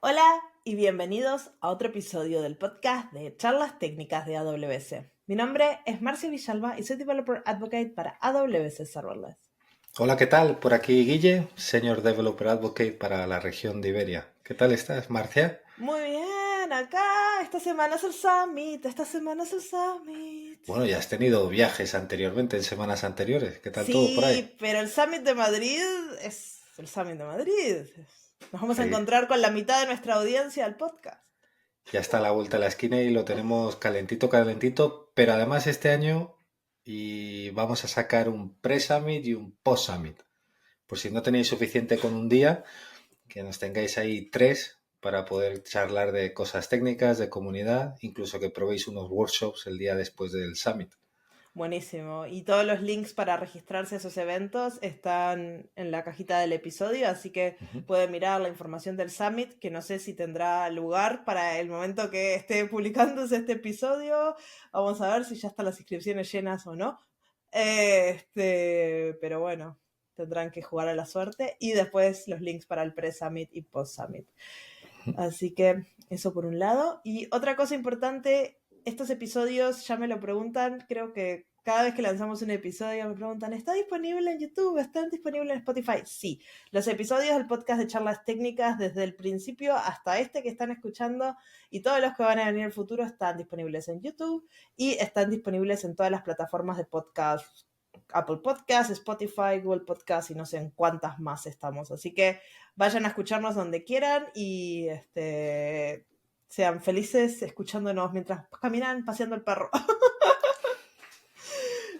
Hola y bienvenidos a otro episodio del podcast de Charlas Técnicas de AWS. Mi nombre es Marcia Villalba y soy Developer Advocate para AWS Serverless. Hola, ¿qué tal? Por aquí Guille, Senior Developer Advocate para la región de Iberia. ¿Qué tal estás, Marcia? Muy bien, acá esta semana es el Summit, Bueno, ya has tenido viajes anteriormente, en semanas anteriores. ¿Qué tal todo por ahí? Sí, pero el Summit de Madrid es el Summit de Madrid. Nos vamos a Sí, encontrar con la mitad de nuestra audiencia del podcast. ya está a la vuelta de la esquina y lo tenemos calentito, calentito, pero además este año y vamos a sacar un pre-summit y un post-summit. Por si no tenéis suficiente con un día, que nos tengáis ahí 3 para poder charlar de cosas técnicas, de comunidad, incluso que probéis unos workshops el día después del summit. Buenísimo. Y todos los links para registrarse a esos eventos están en la cajita del episodio, así que Ujú. pueden mirar la información del Summit, que no sé si tendrá lugar para el momento que esté publicándose este episodio. Vamos a ver si ya están las inscripciones llenas o no. Pero bueno, tendrán que jugar a la suerte. Y después los links para el pre-Summit y post-Summit. Así que eso por un lado. Y otra cosa importante, estos episodios ya me lo preguntan, creo que cada vez que lanzamos un episodio me preguntan, ¿está disponible en YouTube? ¿Está disponible en Spotify? Sí, los episodios del podcast de charlas técnicas desde el principio hasta este que están escuchando y todos los que van a venir en el futuro están disponibles en YouTube y están disponibles en todas las plataformas de podcast, Apple Podcasts, Spotify, Google Podcasts y no sé en cuántas más estamos. Así que vayan a escucharnos donde quieran y sean felices escuchándonos mientras caminan paseando el perro.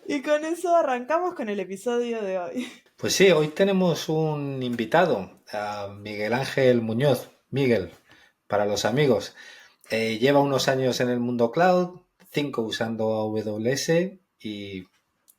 Y con eso arrancamos con el episodio de hoy. Pues sí, hoy tenemos un invitado, a Miguel Ángel Muñoz. Miguel, para los amigos. Lleva unos años en el mundo cloud, 5 usando AWS y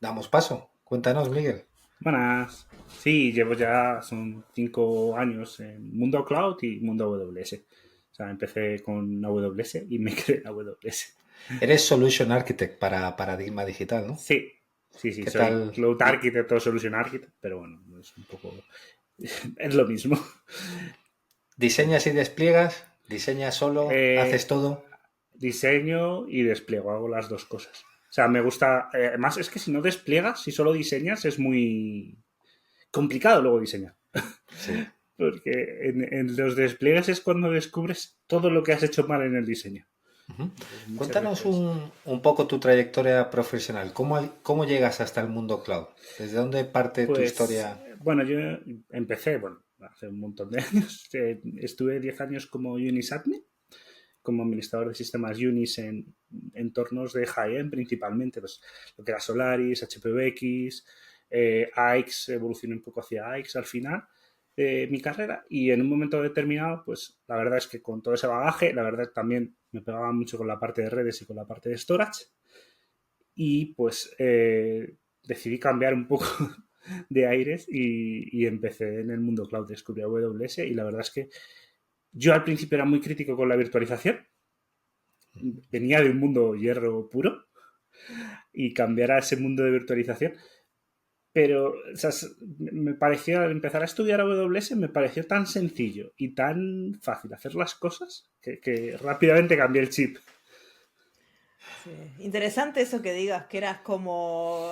damos paso. Cuéntanos, Miguel. Buenas. Sí, llevo ya, son 5 años en Mundo Cloud y Mundo AWS. O sea, empecé con AWS y me quedé en AWS. Eres Solution Architect para Paradigma Digital, ¿no? Sí, sí, ¿Qué soy tal? Cloud Architect o Solution Architect, pero bueno, es un poco... es lo mismo. ¿Diseñas y despliegas? ¿Diseñas solo? ¿Haces Eh, todo? Diseño y despliego, hago las dos cosas. O sea, me gusta... además, es que si no despliegas, si solo diseñas, es muy complicado luego diseñar. Sí. Porque en los despliegues es cuando descubres todo lo que has hecho mal en el diseño. Ujú. Entonces, muchas Cuéntanos veces. un poco tu trayectoria profesional. ¿Cómo llegas hasta el mundo cloud? ¿Desde dónde parte tu Pues, historia? bueno, yo empecé, bueno, hace un montón de años. Estuve 10 años como Unisadmin, como administrador de sistemas Unis en entornos de high-end principalmente, pues lo que era Solaris, HPVX, AX, evolucioné un poco hacia AX al final de mi carrera y en un momento determinado, pues la verdad es que con todo ese bagaje, la verdad también me pegaba mucho con la parte de redes y con la parte de storage y pues decidí cambiar un poco de aires y empecé en el mundo cloud, descubrí AWS y la verdad es que yo al principio era muy crítico con la virtualización, venía de un mundo hierro puro y cambiar a ese mundo de virtualización. Pero o sea, me pareció, al empezar a estudiar AWS, me pareció tan sencillo y tan fácil hacer las cosas que rápidamente cambié el chip. Sí. Interesante eso que digas, que eras como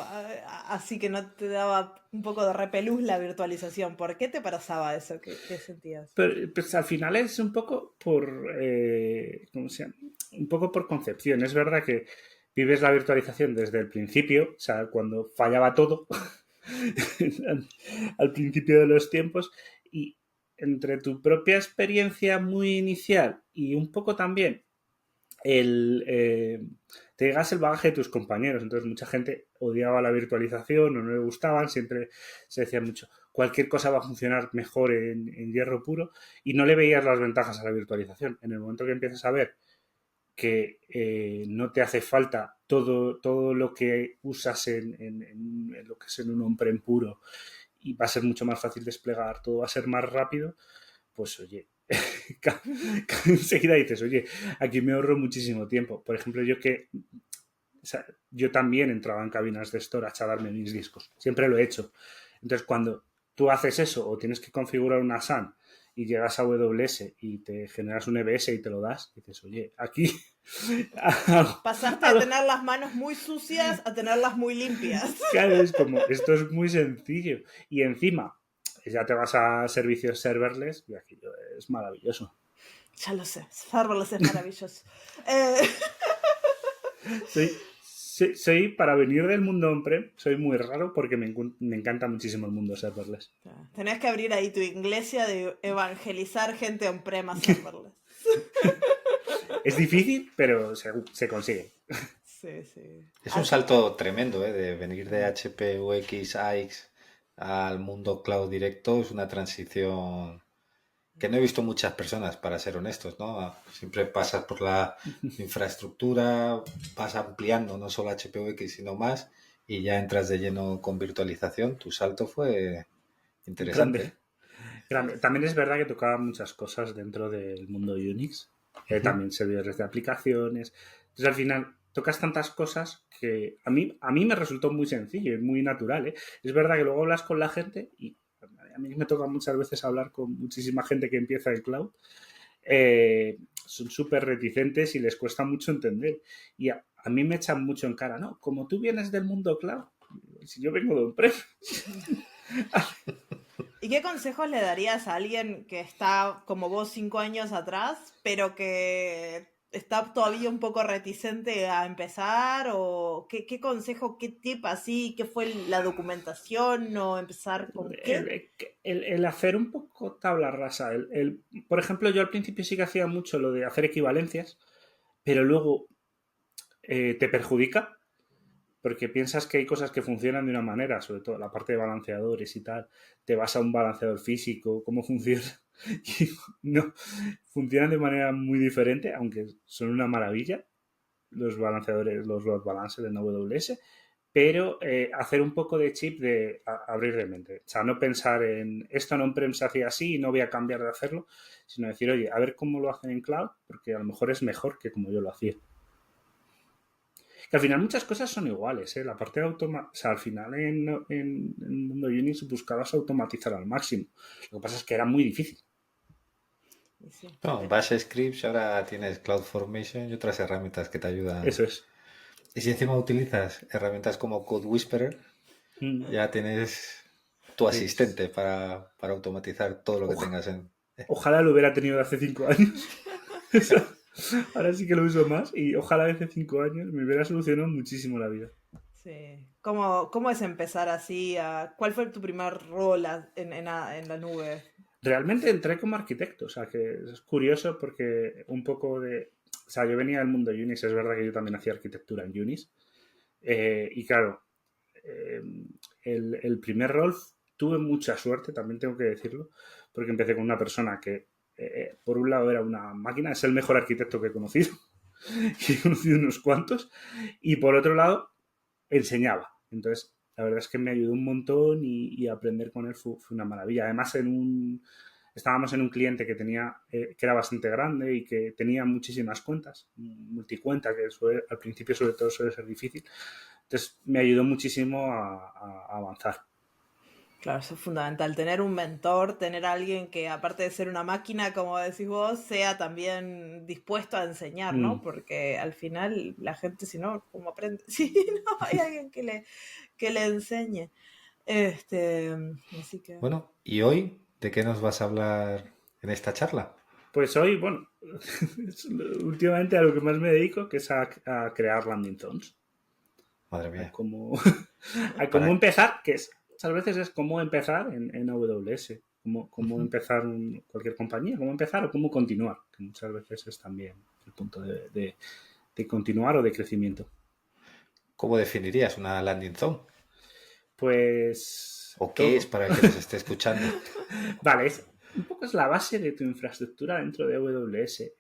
así que no te daba un poco de repelús la virtualización. ¿Por qué te pasaba eso? ¿Qué sentías? Pero pues, al final es un poco por, ¿cómo se llama? Un poco por concepción. Es verdad que vives la virtualización desde el principio, o sea, cuando fallaba todo, al principio de los tiempos, y entre tu propia experiencia muy inicial y un poco también el, te llegas el bagaje de tus compañeros. Entonces, mucha gente odiaba la virtualización o no le gustaban, siempre se decía mucho, cualquier cosa va a funcionar mejor en hierro puro y no le veías las ventajas a la virtualización. En el momento que empiezas a ver que no te hace falta todo lo que usas en lo que es en un on-prem puro y va a ser mucho más fácil desplegar, todo va a ser más rápido, pues oye, enseguida dices, oye, aquí me ahorro muchísimo tiempo. Por ejemplo, o sea, yo también entraba en cabinas de storage a darme mis discos. Siempre lo he hecho. Entonces, cuando tú haces eso o tienes que configurar una SAN y llegas a AWS y te generas un EBS y te lo das, y dices, oye, aquí... Pasaste de tener las manos muy sucias a tenerlas muy limpias. Claro, es como, esto es muy sencillo. Y encima, ya te vas a servicios serverless y aquello es maravilloso. Ya lo sé, serverless es maravilloso. Soy, para venir del mundo on-prem, soy muy raro porque me encanta muchísimo el mundo serverless. Tenés que abrir ahí tu iglesia de evangelizar gente on-prem a serverless. Es difícil, pero se consigue. Sí, sí. Es un salto tremendo, de venir de HP, UX, AX al mundo cloud directo. Es una transición que no he visto muchas personas, para ser honestos, ¿no? Siempre pasas por la infraestructura, vas ampliando no solo HP UX, sino más, y ya entras de lleno con virtualización. Tu salto fue interesante. Grande. También es verdad que tocaba muchas cosas dentro del mundo Unix. También servidores de aplicaciones. Entonces, al final, tocas tantas cosas que a mí me resultó muy sencillo y muy natural, ¿eh? Es verdad que luego hablas con la gente y a mí me toca muchas veces hablar con muchísima gente que empieza en cloud. Son súper reticentes y les cuesta mucho entender. Y a mí me echan mucho en cara, ¿no? Como tú vienes del mundo cloud, si yo vengo de on-prem. ¿Y qué consejos le darías a alguien que está como vos 5 años atrás, pero que está todavía un poco reticente a empezar? ¿O qué consejo, qué tip así? ¿Qué fue la documentación? ¿O empezar con qué? El hacer un poco tabla rasa. Por ejemplo, yo al principio sí que hacía mucho lo de hacer equivalencias, pero luego te perjudica porque piensas que hay cosas que funcionan de una manera, sobre todo la parte de balanceadores y tal. Te vas a un balanceador físico, cómo funciona. Y no, funcionan de manera muy diferente, aunque son una maravilla los balanceadores, los load balancers en AWS, pero hacer un poco de chip de abrir de mente. O sea, no pensar en esto en on-prem se hacía así y no voy a cambiar de hacerlo, sino decir, oye, a ver cómo lo hacen en cloud, porque a lo mejor es mejor que como yo lo hacía. Que al final muchas cosas son iguales, ¿eh? La parte de o sea, al final en el mundo Unix buscabas automatizar al máximo. Lo que pasa es que era muy difícil. Sí. No, Bash Scripts, ahora tienes CloudFormation y otras herramientas que te ayudan. Eso es. Y si encima utilizas herramientas como Code Whisperer, ya tienes tu Sí. asistente para automatizar todo lo que tengas en... Ojalá lo hubiera tenido hace 5 años. Eso. Ahora sí que lo uso más y ojalá hace 5 años me hubiera solucionado muchísimo la vida. Sí. ¿Cómo es empezar así? ¿Cuál fue tu primer rol en la nube? Realmente entré como arquitecto, o sea que es curioso porque un poco de... O sea, yo venía del mundo Unix, es verdad que yo también hacía arquitectura en Unix. Y claro, el primer rol tuve mucha suerte, también tengo que decirlo, porque empecé con una persona que, por un lado, era una máquina, es el mejor arquitecto que he conocido, y he conocido unos cuantos, y por otro lado, enseñaba. Entonces, la verdad es que me ayudó un montón y aprender con él fue una maravilla. Además, estábamos en un cliente que tenía que era bastante grande y que tenía muchísimas cuentas, multicuenta, que al principio sobre todo suele ser difícil. Entonces, me ayudó muchísimo a avanzar. Claro, eso es fundamental, tener un mentor, tener a alguien que aparte de ser una máquina, como decís vos, sea también dispuesto a enseñar, ¿no? Porque al final la gente, si no, ¿cómo aprende? Si no hay alguien que le enseñe. Así que... Bueno, ¿y hoy de qué nos vas a hablar en esta charla? Pues hoy, bueno, últimamente a lo que más me dedico, que es a crear landing zones. Madre A mía. cómo empezar, que es, muchas veces es cómo empezar en AWS, cómo empezar cualquier compañía, cómo empezar o cómo continuar, que muchas veces es también el punto de continuar o de crecimiento. ¿Cómo definirías una landing zone? Pues... ¿O qué es para el que nos esté escuchando? Vale, un poco es la base de tu infraestructura dentro de AWS.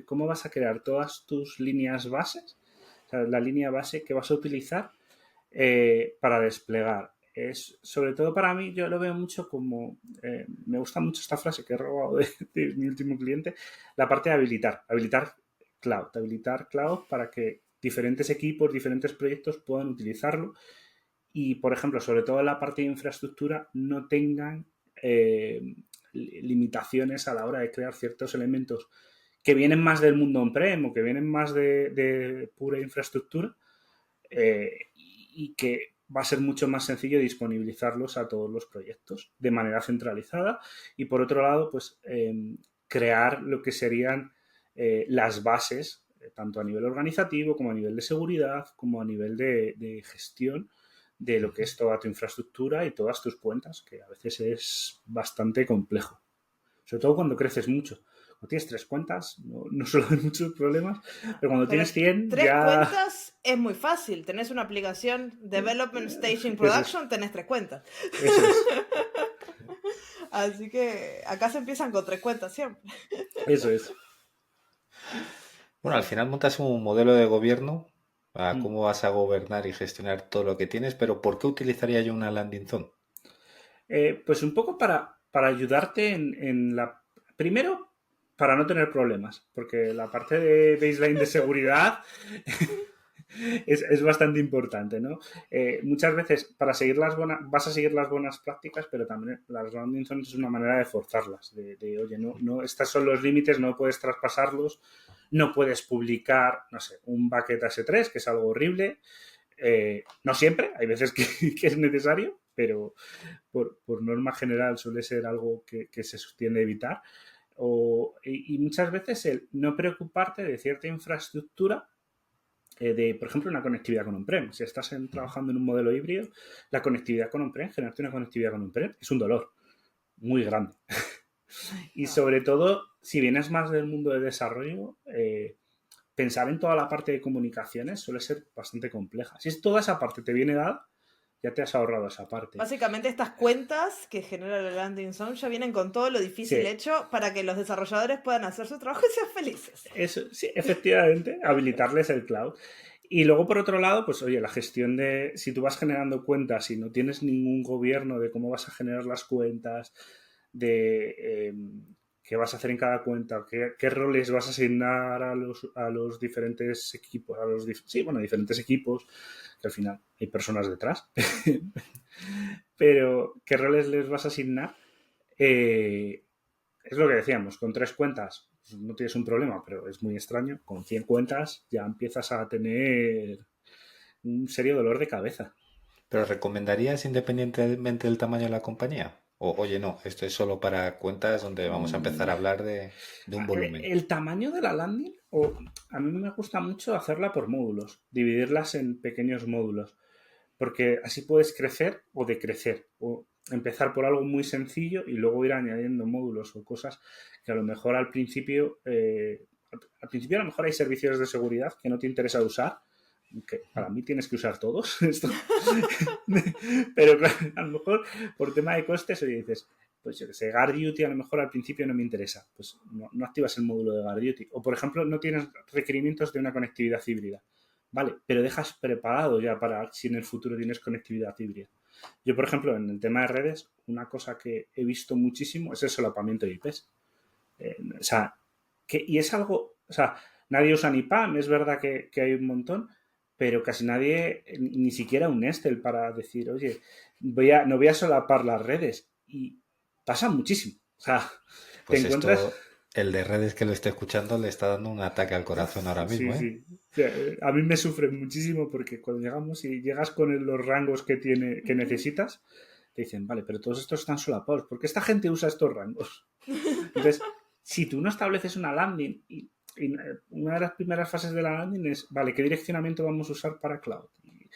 Cómo vas a crear todas tus líneas bases, o sea, la línea base que vas a utilizar para desplegar. Es, sobre todo para mí, yo lo veo mucho como... me gusta mucho esta frase que he robado de mi último cliente, la parte de habilitar cloud para que diferentes equipos, diferentes proyectos puedan utilizarlo y, por ejemplo, sobre todo en la parte de infraestructura, no tengan limitaciones a la hora de crear ciertos elementos que vienen más del mundo on-prem o que vienen más de pura infraestructura, y que va a ser mucho más sencillo disponibilizarlos a todos los proyectos de manera centralizada. Y por otro lado, pues crear lo que serían las bases, tanto a nivel organizativo como a nivel de seguridad, como a nivel de gestión de lo que es toda tu infraestructura y todas tus cuentas, que a veces es bastante complejo. Sobre todo cuando creces mucho. Cuando tienes 3 cuentas, no suele haber muchos problemas, pero cuando tienes 100 3 ya... cuentas es muy fácil. Tenés una aplicación Development, Staging, Production, tenés 3 cuentas. Eso es. Así que acá se empiezan con 3 cuentas siempre. Eso es. Bueno, al final montas un modelo de gobierno a cómo vas a gobernar y gestionar todo lo que tienes, pero ¿por qué utilizaría yo una landing zone? Pues un poco para ayudarte en la... Primero, para no tener problemas, porque la parte de baseline de seguridad es bastante importante, ¿no? Muchas veces vas a seguir las buenas prácticas, pero también las landing zones es una manera de forzarlas, oye, no, estos son los límites, no puedes traspasarlos, no puedes publicar, no sé, un bucket AS3, que es algo horrible. No siempre, hay veces que es necesario, pero por norma general suele ser algo que se tiende a evitar. Y muchas veces el no preocuparte de cierta infraestructura, por ejemplo, una conectividad con on-prem. Si estás trabajando en un modelo híbrido, la conectividad con on-prem, generarte una conectividad con on-prem es un dolor muy grande. Y sobre todo, si vienes más del mundo de desarrollo, pensar en toda la parte de comunicaciones suele ser bastante compleja. Si toda esa parte te viene dada, ya te has ahorrado esa parte. Básicamente estas cuentas que genera la landing zone ya vienen con todo lo difícil hecho para que los desarrolladores puedan hacer su trabajo y sean felices. Eso, sí, efectivamente, habilitarles el cloud. Y luego, por otro lado, pues oye, la gestión de... Si tú vas generando cuentas y no tienes ningún gobierno de cómo vas a generar las cuentas, de qué vas a hacer en cada cuenta, qué roles vas a asignar a los diferentes equipos, diferentes equipos, que al final hay personas detrás, pero qué roles les vas a asignar, es lo que decíamos, con 3 cuentas pues no tienes un problema, pero es muy extraño, con 100 cuentas ya empiezas a tener un serio dolor de cabeza. ¿Pero recomendarías independientemente del tamaño de la compañía? O, oye, no, esto es solo para cuentas donde vamos a empezar a hablar de un volumen. El tamaño de la landing, a mí me gusta mucho hacerla por módulos, dividirlas en pequeños módulos, porque así puedes crecer o decrecer, o empezar por algo muy sencillo y luego ir añadiendo módulos o cosas que a lo mejor al principio a lo mejor hay servicios de seguridad que no te interesa usar, que para mí tienes que usar todos esto. Pero claro, a lo mejor por tema de costes dices, pues yo que sé, Guard Duty a lo mejor al principio no me interesa, pues no activas el módulo de Guard Duty, o por ejemplo no tienes requerimientos de una conectividad híbrida, vale, pero dejas preparado ya para si en el futuro tienes conectividad híbrida. Yo, por ejemplo, en el tema de redes, una cosa que he visto muchísimo es el solapamiento de IPs. Y es algo, nadie usa ni PAM, es verdad que hay un montón, pero casi nadie, ni siquiera un Nestel para decir, oye, no voy a solapar las redes. Y pasa muchísimo. Pues te encuentras... esto, el de redes que lo esté escuchando le está dando un ataque al corazón ahora mismo. Sí. A mí me sufre muchísimo porque cuando llegamos y llegas con los rangos que necesitas, te dicen, vale, pero todos estos están solapados. ¿Por qué esta gente usa estos rangos? Entonces, si tú no estableces una landing y una de las primeras fases de la landing es, vale, ¿qué direccionamiento vamos a usar para cloud? Y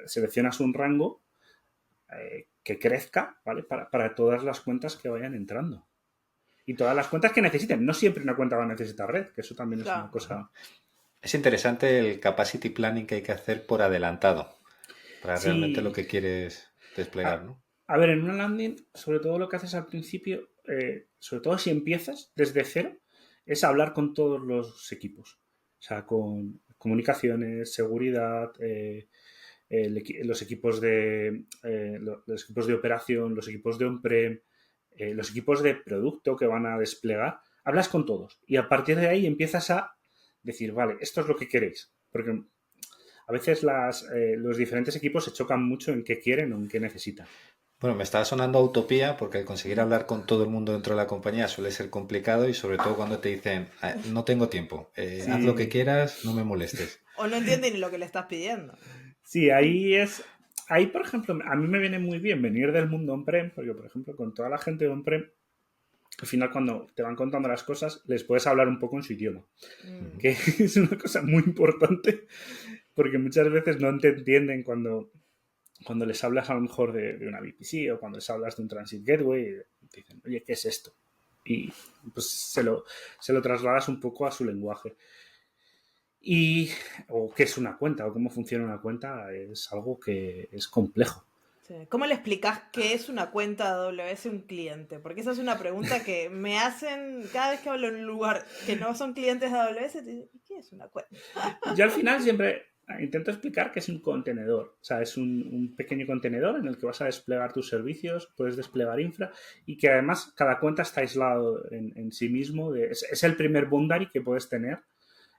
seleccionas un rango que crezca, ¿vale? Para todas las cuentas que vayan entrando. Y todas las cuentas que necesiten. No siempre una cuenta va a necesitar red, que eso también es una cosa... Es interesante el capacity planning que hay que hacer por adelantado para realmente lo que quieres desplegar, ¿no? A ver, en una landing, sobre todo lo que haces al principio, sobre todo si empiezas desde cero, es hablar con todos los equipos. O sea, con comunicaciones, seguridad, los equipos de operación, los equipos de on-prem, los equipos de producto que van a desplegar. Hablas con todos y a partir de ahí empiezas a decir, vale, esto es lo que queréis. Porque a veces los diferentes equipos se chocan mucho en qué quieren o en qué necesitan. Bueno, me estaba sonando a utopía porque el conseguir hablar con todo el mundo dentro de la compañía suele ser complicado y sobre todo cuando te dicen, "Ah, no tengo tiempo, haz lo que Sí, quieras, no me molestes". O no entienden ni lo que le estás pidiendo. sí, ahí es... Ahí, por ejemplo, a mí me viene muy bien venir del mundo on-prem, porque, por ejemplo, con toda la gente de on-prem, al final cuando te van contando las cosas, les puedes hablar un poco en su idioma, Mm, que es una cosa muy importante, porque muchas veces no te entienden cuando les hablas a lo mejor de una VPC o cuando les hablas de un Transit Gateway, te dicen, oye, ¿qué es esto? Y pues se lo trasladas un poco a su lenguaje. Y, o qué es una cuenta, o cómo funciona una cuenta, es algo que es complejo. sí. ¿Cómo le explicás qué es una cuenta AWS a un cliente? Porque esa es una pregunta que me hacen cada vez que hablo en un lugar que no son clientes de AWS. Te dicen, ¿y qué es una cuenta? Yo al final siempre intento explicar que es un contenedor. O sea, es un pequeño contenedor en el que vas a desplegar tus servicios, puedes desplegar infra y que además cada cuenta está aislado en sí mismo. Es el primer boundary que puedes tener.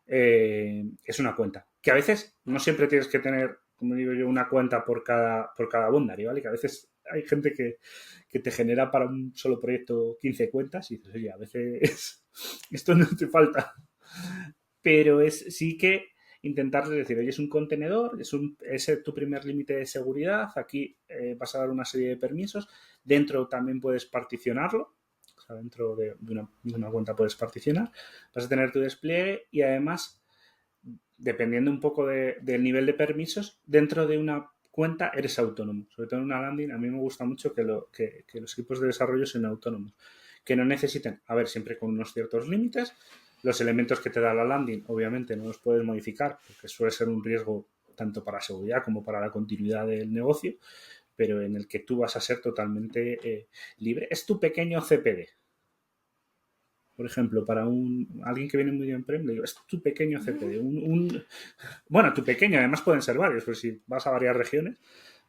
Es una cuenta. Que a veces no siempre tienes que tener, como digo yo, una cuenta por cada boundary, ¿vale? Que a veces hay gente que te genera para un solo proyecto 15 cuentas y dices, oye, a veces esto no te falta. Pero es sí que intentar decir, oye, es un contenedor, es tu primer límite de seguridad, aquí vas a dar una serie de permisos, dentro también puedes particionarlo, o sea, dentro de una cuenta puedes particionar, vas a tener tu despliegue y además, dependiendo un poco del nivel de permisos, dentro de una cuenta eres autónomo. Sobre todo en una landing, a mí me gusta mucho que los equipos de desarrollo sean autónomos, que no necesiten, a ver, siempre con unos ciertos límites, los elementos que te da la landing, obviamente, no los puedes modificar, porque suele ser un riesgo tanto para seguridad como para la continuidad del negocio, pero en el que tú vas a ser totalmente libre. Es tu pequeño CPD. Por ejemplo, para alguien que viene muy bien prem, le digo, es tu pequeño CPD. Bueno, tu pequeño, además pueden ser varios, pues si vas a varias regiones,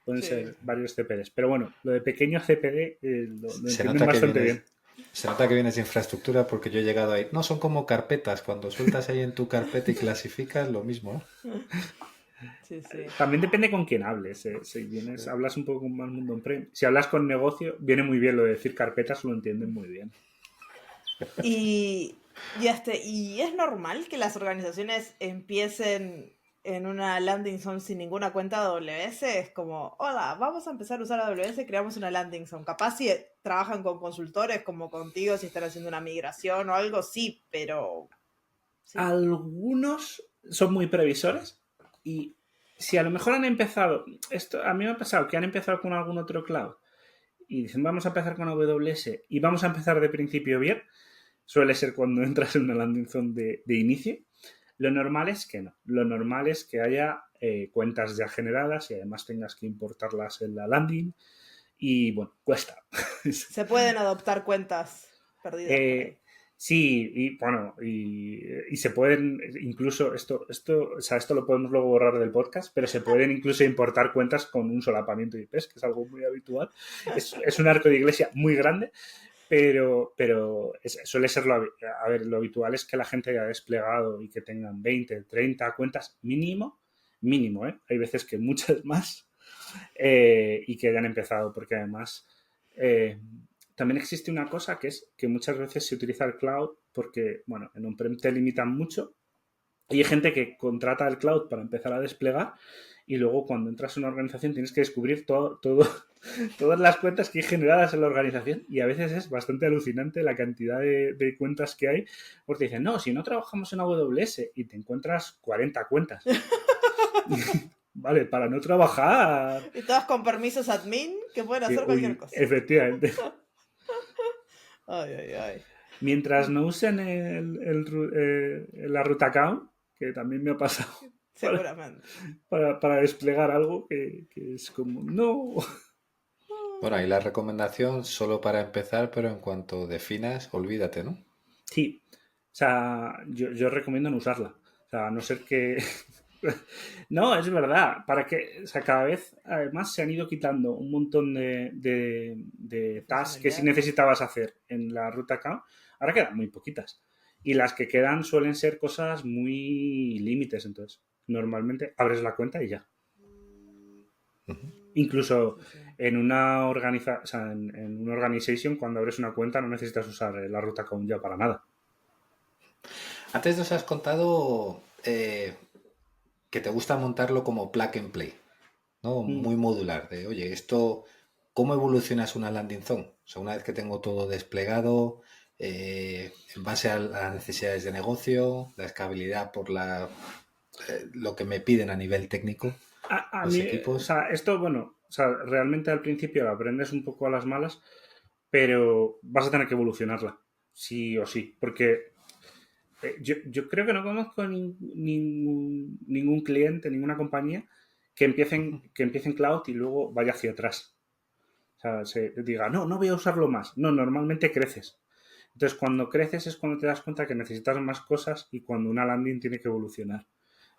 pueden Sí. ser varios CPDs. Pero bueno, lo de pequeño CPD lo Se entienden nota que bastante bien. vienes, se nota que vienes de infraestructura porque yo he llegado ahí. No, son como carpetas. Cuando sueltas ahí en tu carpeta y clasificas, lo mismo, Sí, sí. También depende con quién hables. Si vienes, hablas un poco con más mundo on-prem. Si hablas con negocio, viene muy bien lo de decir carpetas, lo entienden muy bien. Y es normal que las organizaciones empiecen en una landing zone sin ninguna cuenta AWS. Es como, hola, vamos a empezar a usar AWS, creamos una landing zone. Capaz si trabajan con consultores como contigo, si están haciendo una migración o algo, sí, pero sí. Algunos son muy previsores y si a lo mejor han empezado, esto a mí me ha pasado que han empezado con algún otro cloud y dicen vamos a empezar con AWS y vamos a empezar de principio bien, suele ser cuando entras en una landing zone de inicio. Lo normal es que no. Lo normal es que haya cuentas ya generadas y además tengas que importarlas en la landing y bueno, cuesta. Se pueden adoptar cuentas perdidas por ahí. Eh, sí, y bueno, y se pueden, incluso o sea, esto lo podemos luego borrar del podcast, pero se pueden incluso importar cuentas con un solapamiento de IPs, que es algo muy habitual. Es un arco de iglesia muy grande, pero suele ser a ver, lo habitual es que la gente haya desplegado y que tengan 20, 30 cuentas mínimo, mínimo, ¿eh? Hay veces que muchas más y que hayan empezado, porque además eh, también existe una cosa que es que muchas veces se utiliza el cloud porque, bueno, en on-prem te limitan mucho y hay gente que contrata el cloud para empezar a desplegar y luego cuando entras en una organización tienes que descubrir todas las cuentas que hay generadas en la organización y a veces es bastante alucinante la cantidad de cuentas que hay porque dicen, no, si no trabajamos en AWS y te encuentras 40 cuentas. Vale, para no trabajar. Y todas con permisos admin que pueden Sí, hacer cualquier uy, cosa. efectivamente. Ay, ay, ay. Mientras no usen la root account, que también me ha pasado para, Seguramente. para desplegar algo que es como, no. Bueno, ahí la recomendación solo para empezar, pero en cuanto definas, olvídate, ¿no? Sí, o sea, yo recomiendo no usarla. O sea, a no ser que... No, es verdad. Para que, o sea, cada vez además se han ido quitando un montón de tasks que sí Funcionalidades. necesitabas hacer en la ruta account. Ahora quedan muy poquitas. Y las que quedan suelen ser cosas muy límites. Entonces, normalmente abres la cuenta y ya. Ujú. Incluso Sí. en una en una organization, cuando abres una cuenta, no necesitas usar la root account ya para nada. Antes nos has contado que te gusta montarlo como plug and play, ¿no? Mm. Muy modular. De, oye, esto, ¿cómo evolucionas una landing zone? O sea, una vez que tengo todo desplegado, en base a las necesidades de negocio, la escalabilidad por lo que me piden a nivel técnico, A los mí, o equipos. sea, esto, bueno, o sea, realmente al principio lo aprendes un poco a las malas, pero vas a tener que evolucionarla, sí o sí, porque yo creo que no conozco ningún cliente, ninguna compañía que empiece en cloud y luego vaya hacia atrás. O sea, se diga, no voy a usarlo más. No, normalmente creces. Entonces, cuando creces es cuando te das cuenta que necesitas más cosas y cuando una landing tiene que evolucionar.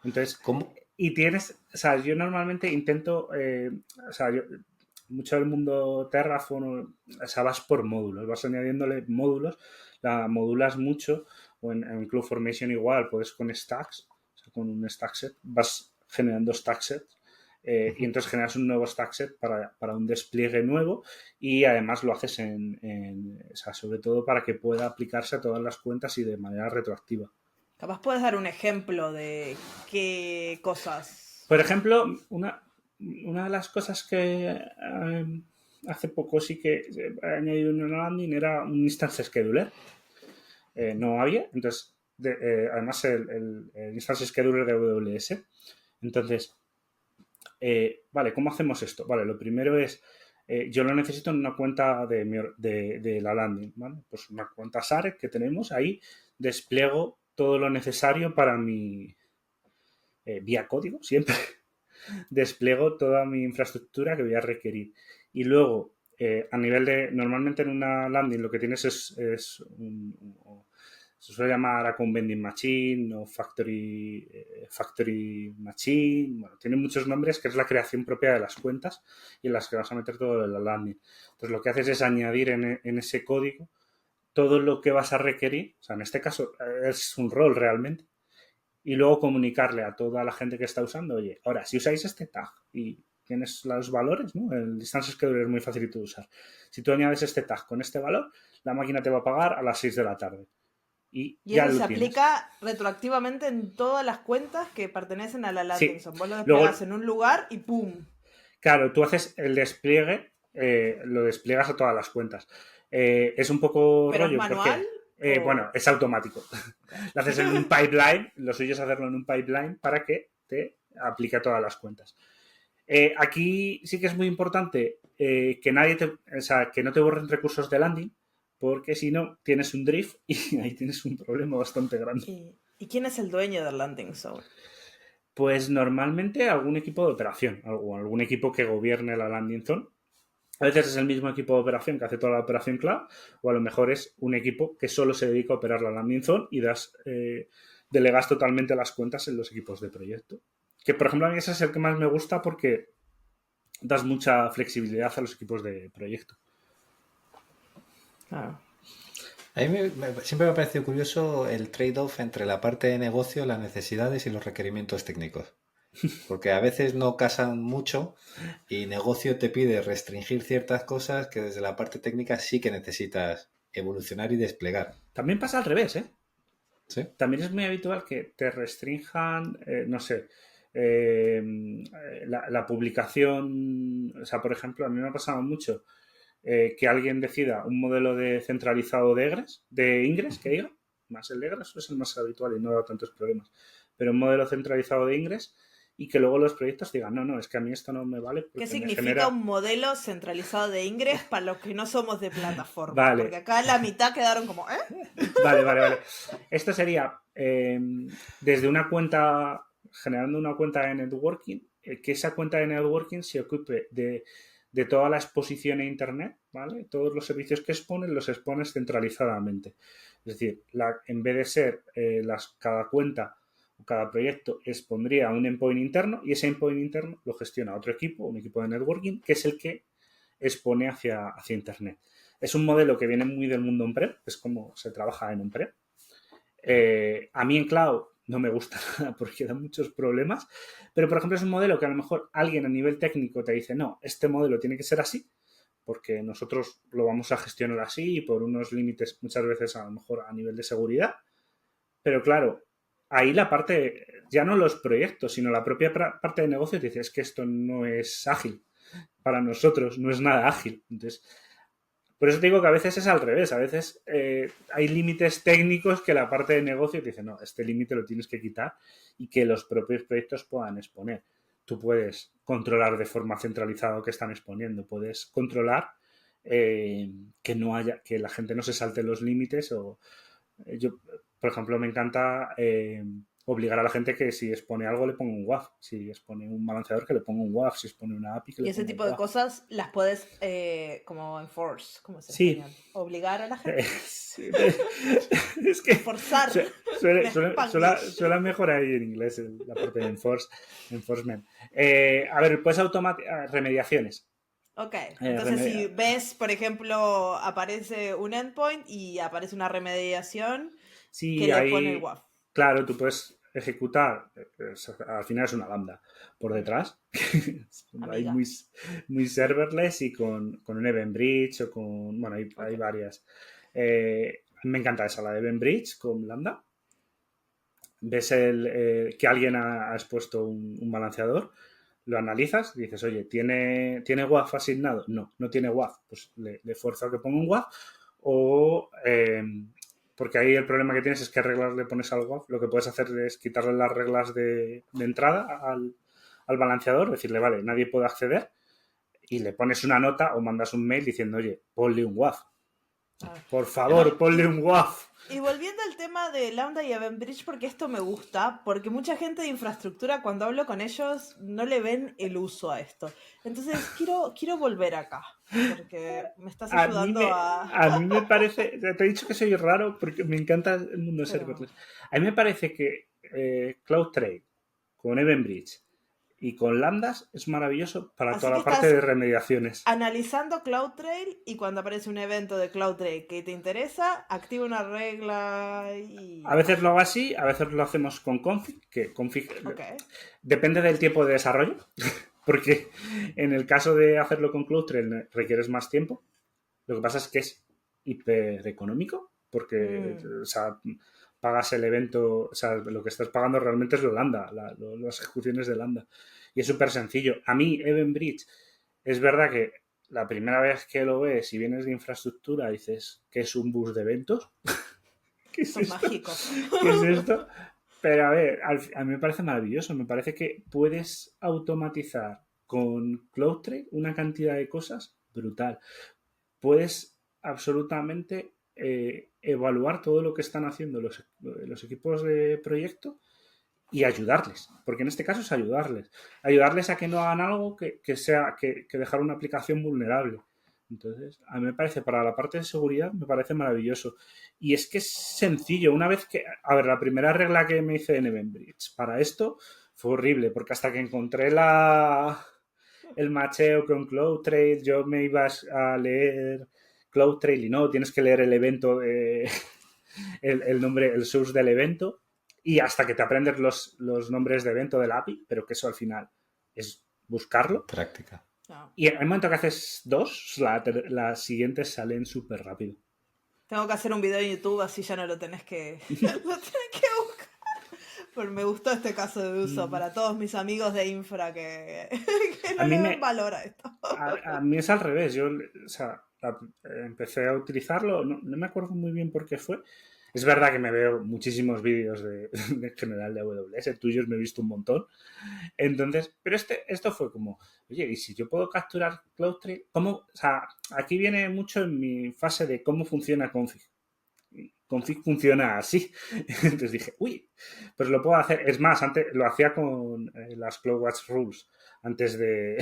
Entonces, ¿Cómo? y tienes, o sea, yo normalmente intento, o sea, mucho del mundo Terraform, o sea, vas por módulos, vas añadiéndole módulos, la modulas mucho, o en CloudFormation igual, puedes con stacks, o sea, con un stack set, vas generando stack sets, y entonces generas un nuevo stack set para un despliegue nuevo y además lo haces o sea, sobre todo para que pueda aplicarse a todas las cuentas y de manera retroactiva. Capaz puedes dar un ejemplo de qué cosas. Por ejemplo, una de las cosas que hace poco sí que he añadido en una landing era un instance scheduler. No había, entonces, además el instance scheduler de AWS. Entonces, vale, ¿cómo hacemos esto? Vale, lo primero es, yo lo necesito en una cuenta de la landing, ¿vale? Pues una cuenta SARE que tenemos, ahí despliego todo lo necesario para mi, vía código, siempre, despliego toda mi infraestructura que voy a requerir. Y luego, a nivel de, normalmente en una landing lo que tienes es se suele llamar Account Vending Machine o Factory Machine. Bueno, tiene muchos nombres que es la creación propia de las cuentas y en las que vas a meter todo de la landing. Entonces, lo que haces es añadir en ese código todo lo que vas a requerir. O sea, en este caso es un rol realmente y luego comunicarle a toda la gente que está usando, oye, ahora, si usáis este tag y tienes los valores, ¿no? El distance scheduler es muy facilito de usar. Si tú añades este tag con este valor, la máquina te va a pagar a las 6 de la tarde. Y Y ya eso se lo tienes. aplica retroactivamente en todas las cuentas que pertenecen a la landing Sí. zone. Vos lo desplegás Luego, en un lugar y ¡pum! claro, tú haces el despliegue, lo despliegas a todas las cuentas. Es un poco ¿Pero es rollo manual porque, bueno, o...? es automático. Okay. Lo haces en un pipeline, lo suyo es hacerlo en un pipeline para que te aplique a todas las cuentas. Aquí sí que es muy importante que o sea, que no te borren recursos de landing, porque si no tienes un drift y ahí tienes un problema bastante grande. ¿Y quién es el dueño del landing zone? Pues normalmente algún equipo de operación o algún equipo que gobierne la landing zone. A veces es el mismo equipo de operación que hace toda la operación cloud, o a lo mejor es un equipo que solo se dedica a operar la landing zone y delegas totalmente las cuentas en los equipos de proyecto. Que por ejemplo a mí ese es el que más me gusta porque das mucha flexibilidad a los equipos de proyecto. Ah. A mí siempre me ha parecido curioso el trade-off entre la parte de negocio, las necesidades y los requerimientos técnicos. Porque a veces no casan mucho y negocio te pide restringir ciertas cosas que desde la parte técnica sí que necesitas evolucionar y desplegar. También pasa al revés, ¿eh? ¿Sí? También es muy habitual que te restrinjan, no sé, la publicación. O sea, por ejemplo, a mí me ha pasado mucho que alguien decida un modelo de centralizado de ingres, que diga, más el de Egres es el más habitual y no da tantos problemas, pero un modelo centralizado de ingres y que luego los proyectos digan, no, es que a mí esto no me vale ¿Qué porque me significa genera... un modelo centralizado de ingres para los que no somos de plataforma? Porque Vale, acá la mitad quedaron como, ¿eh? vale. Esto sería desde una cuenta, generando una cuenta de networking, que esa cuenta de networking se ocupe de toda la exposición a Internet, ¿vale? Todos los servicios que expones los expones centralizadamente. Es decir, en vez de ser cada cuenta o cada proyecto expondría un endpoint interno y ese endpoint interno lo gestiona otro equipo, un equipo de networking, que es el que expone hacia Internet. Es un modelo que viene muy del mundo on-prem, es como se trabaja en on-prem. A mí en cloud no me gusta nada porque da muchos problemas, pero por ejemplo es un modelo que a lo mejor alguien a nivel técnico te dice, no, este modelo tiene que ser así, porque nosotros lo vamos a gestionar así y por unos límites muchas veces a lo mejor a nivel de seguridad, pero claro, ahí la parte, ya no los proyectos, sino la propia parte de negocio te dice, es que esto no es ágil para nosotros, no es nada ágil. Entonces, por eso te digo que a veces es al revés, a veces hay límites técnicos que la parte de negocio te dice, no, este límite lo tienes que quitar y que los propios proyectos puedan exponer. Tú puedes controlar de forma centralizada lo que están exponiendo, puedes controlar que no haya, que la gente no se salte los límites o yo, por ejemplo, me encanta obligar a la gente que si expone algo le ponga un WAF, si expone un balanceador que le ponga un WAF, si expone una API que Y le ese ponga tipo un de WAF. cosas las puedes como enforce, ¿cómo se Sí. español? Obligar a la gente. Es que Forzar. suele mejorar ahí en inglés la parte de enforcement. A ver, puedes automatizar remediaciones. Ok, entonces si ves, por ejemplo, aparece un endpoint y aparece una remediación sí, que le pone el WAF. Claro, tú puedes ejecutar, al final es una lambda por detrás, hay muy serverless y con un Event Bridge o con, bueno, hay varias. Me encanta esa, la de Event Bridge con lambda. Ves que alguien ha expuesto un balanceador, lo analizas y dices, oye, ¿tiene WAF asignado? No tiene WAF. Pues le fuerzo a que ponga un WAF o... porque ahí el problema que tienes es qué reglas le pones al WAF. Lo que puedes hacer es quitarle las reglas de entrada al balanceador, decirle, vale, nadie puede acceder y le pones una nota o mandas un mail diciendo, oye, ponle un WAF. Por favor, ponle un WAF. Y volviendo al tema de Lambda y Event Bridge, porque esto me gusta, porque mucha gente de infraestructura, cuando hablo con ellos, no le ven el uso a esto. Entonces, quiero volver acá, porque me estás ayudando a mí me parece, te he dicho que soy raro porque me encanta el mundo serverless. A mí me parece que CloudTrail con Event Bridge y con lambdas es maravilloso para Así toda la parte de remediaciones. Analizando CloudTrail y cuando aparece un evento de CloudTrail que te interesa, activa una regla y... A veces lo hago así, a veces lo hacemos con config, que config depende del tiempo de desarrollo, porque en el caso de hacerlo con CloudTrail requieres más tiempo. Lo que pasa es que es hiper económico, porque o sea, pagas el evento, o sea, lo que estás pagando realmente es lo lambda, las ejecuciones de lambda. Y es súper sencillo. A mí, Event Bridge, es verdad que la primera vez que lo ves y vienes de infraestructura dices que es un bus de eventos. ¿Qué es esto? Mágico. ¿Qué es esto? Pero a ver, a mí me parece maravilloso. Me parece que puedes automatizar con CloudTrail una cantidad de cosas brutal. Puedes absolutamente evaluar todo lo que están haciendo los equipos de proyecto y ayudarles, porque en este caso es ayudarles a que no hagan algo que dejar una aplicación vulnerable. Entonces, a mí me parece, para la parte de seguridad, me parece maravilloso. Y es que es sencillo. Una vez que, a ver, la primera regla que me hice en Event Bridge para esto fue horrible, porque hasta que encontré el macheo con CloudTrail, yo me iba a leer CloudTrail y no, tienes que leer el evento, el nombre, el source del evento, y hasta que te aprendes los nombres de evento del API, pero que eso al final es buscarlo. Práctica. No. Y en el momento que haces dos, las siguientes salen súper rápido. Tengo que hacer un video en YouTube, así ya no lo tenés que buscar. Pero me gustó este caso de uso para todos mis amigos de infra que no le dan valor a esto. A mí es al revés. Yo, o sea, empecé a utilizarlo, no me acuerdo muy bien por qué fue. Es verdad que me veo muchísimos vídeos de general de AWS, tuyos me he visto un montón. Entonces, pero esto fue como, oye, ¿y si yo puedo capturar CloudTrail? ¿Cómo? O sea, aquí viene mucho en mi fase de cómo funciona config. Config funciona así. Entonces dije, uy, pues lo puedo hacer. Es más, antes lo hacía con las CloudWatch Rules antes de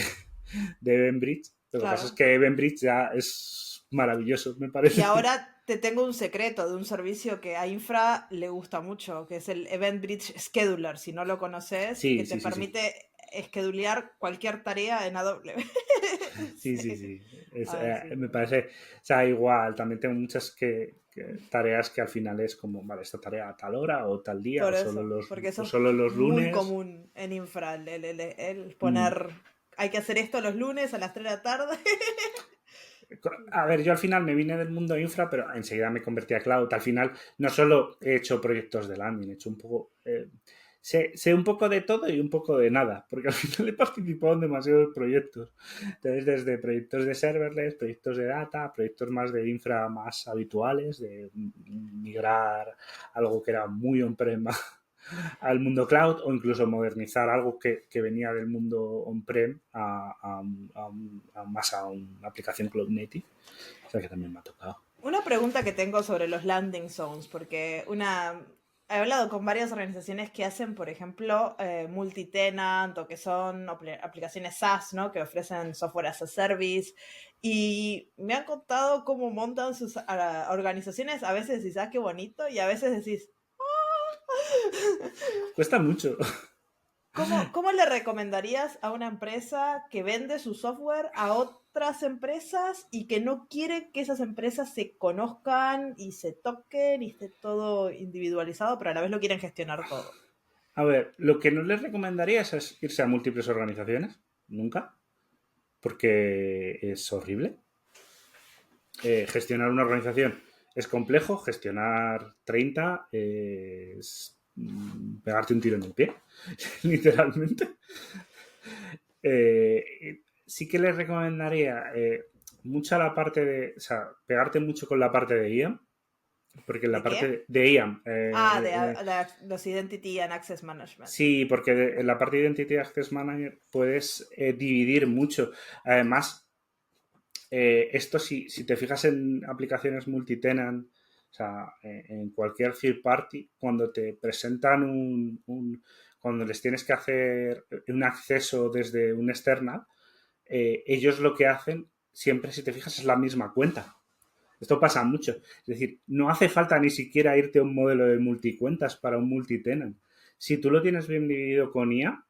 Event Bridge. Lo que pasa es que Event Bridge ya es maravilloso, me parece. Y ahora te tengo un secreto de un servicio que a Infra le gusta mucho, que es el Event Bridge Scheduler. Si no lo conoces, que te permite esquedulear cualquier tarea en AW. Sí. Me parece, o sea, igual, también tengo muchas tareas que al final es como, vale, esta tarea a tal hora o tal día Por eso, porque eso o es solo los muy lunes. común en infra, el poner, hay que hacer esto los lunes a las 3 de la tarde. A ver, yo al final me vine del mundo infra, pero enseguida me convertí a cloud. Al final no solo he hecho proyectos de landing, he hecho un poco... sé un poco de todo y un poco de nada, porque al final he participado en demasiados proyectos. Entonces, desde proyectos de serverless, proyectos de data, proyectos más de infra más habituales, de migrar algo que era muy on-prem al mundo cloud o incluso modernizar algo que venía del mundo on-prem más a una aplicación cloud native. O sea que también me ha tocado. Una pregunta que tengo sobre los landing zones, porque he hablado con varias organizaciones que hacen, por ejemplo, multitenant o que son aplicaciones SaaS, ¿no? Que ofrecen software as a service. Y me han contado cómo montan sus organizaciones. A veces decís, ah, qué bonito, y a veces decís, Cuesta mucho. ¿cómo le recomendarías a una empresa que vende su software a otras empresas y que no quiere que esas empresas se conozcan y se toquen y esté todo individualizado, pero a la vez lo quieren gestionar todo? A ver, lo que no les recomendaría es irse a múltiples organizaciones. Nunca. Porque es horrible. Gestionar una organización es complejo. Gestionar 30 es pegarte un tiro en el pie. Literalmente. Sí que les recomendaría mucho la parte de, o sea, pegarte mucho con la parte de IAM, porque en la ¿De parte qué? de IAM, Los Identity and Access Management. sí, porque en la parte de Identity Access Manager puedes dividir mucho. Además, esto si te fijas en aplicaciones multitenant, o sea, en cualquier third party, cuando te presentan cuando les tienes que hacer un acceso desde un external, ellos lo que hacen siempre, si te fijas, es la misma cuenta. Esto pasa mucho. Es decir, no hace falta ni siquiera irte a un modelo de multicuentas para un multitenant. Si tú lo tienes bien dividido con IA,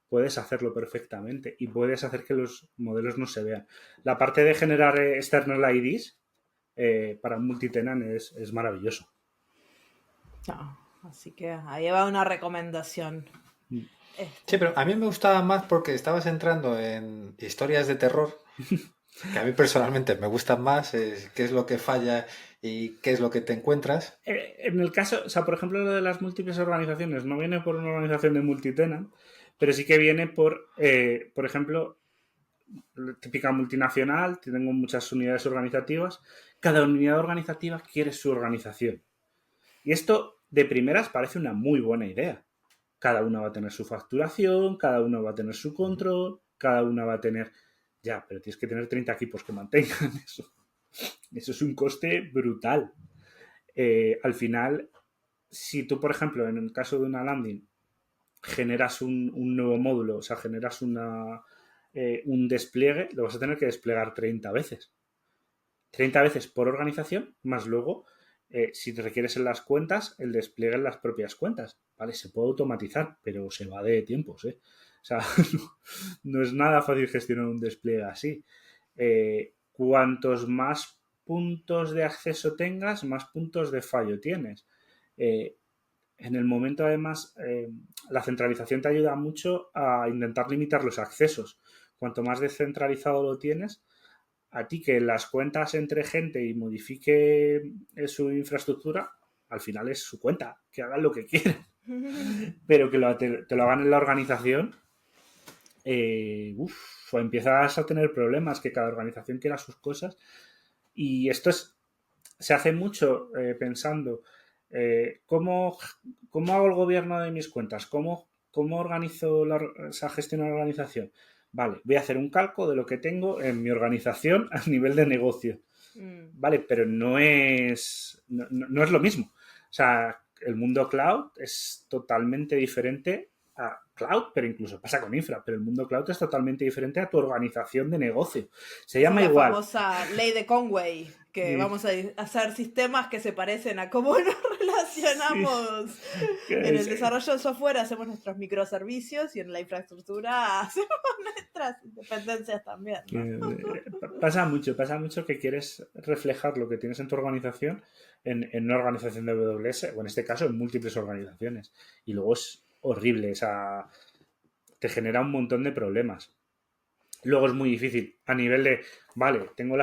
puedes hacerlo perfectamente y puedes hacer que los modelos no se vean. La parte de generar external IDs para un multitenant es maravilloso. No, así que ahí va una recomendación. Sí, pero a mí me gustaba más porque estabas entrando en historias de terror, que a mí personalmente me gustan más, qué es lo que falla y qué es lo que te encuentras. En el caso, o sea, por ejemplo, lo de las múltiples organizaciones no viene por una organización de multitenant, pero sí que viene por ejemplo, típica multinacional, tengo muchas unidades organizativas, cada unidad organizativa quiere su organización. Y esto de primeras parece una muy buena idea. Cada una va a tener su facturación, cada uno va a tener su control, cada una va a tener... Ya, pero tienes que tener 30 equipos que mantengan eso. Eso es un coste brutal. Al final, si tú, por ejemplo, en el caso de una landing, generas un nuevo módulo, o sea, generas un despliegue, lo vas a tener que desplegar 30 veces. 30 veces por organización, más luego, si te requieres en las cuentas, el despliegue en las propias cuentas. Vale, se puede automatizar, pero se va de tiempos, ¿eh? O sea, no es nada fácil gestionar un despliegue así. Cuantos más puntos de acceso tengas, más puntos de fallo tienes. En el momento, además, la centralización te ayuda mucho a intentar limitar los accesos. Cuanto más descentralizado lo tienes, a ti que las cuentas entre gente y modifique su infraestructura, al final es su cuenta, que hagan lo que quieran. Pero que te lo hagan en la organización, empiezas a tener problemas, que cada organización quiera sus cosas. Y esto se hace mucho pensando ¿cómo hago el gobierno de mis cuentas? ¿Cómo organizo esa gestión de la organización? Vale, voy a hacer un calco de lo que tengo en mi organización a nivel de negocio. Vale, pero no es lo mismo. O sea, el mundo cloud es totalmente diferente a cloud, pero incluso pasa con infra, pero el mundo cloud es totalmente diferente a tu organización de negocio. Se llama la igual. famosa ley de Conway, que vamos a hacer sistemas que se parecen a cómo nos relacionamos. Sí. En el desarrollo de software hacemos nuestros microservicios y en la infraestructura hacemos nuestras dependencias también, ¿no? Pasa mucho que quieres reflejar lo que tienes en tu organización en una organización de AWS, o en este caso en múltiples organizaciones. Y luego es horrible, o sea, te genera un montón de problemas. Luego es muy difícil a nivel de, vale, tengo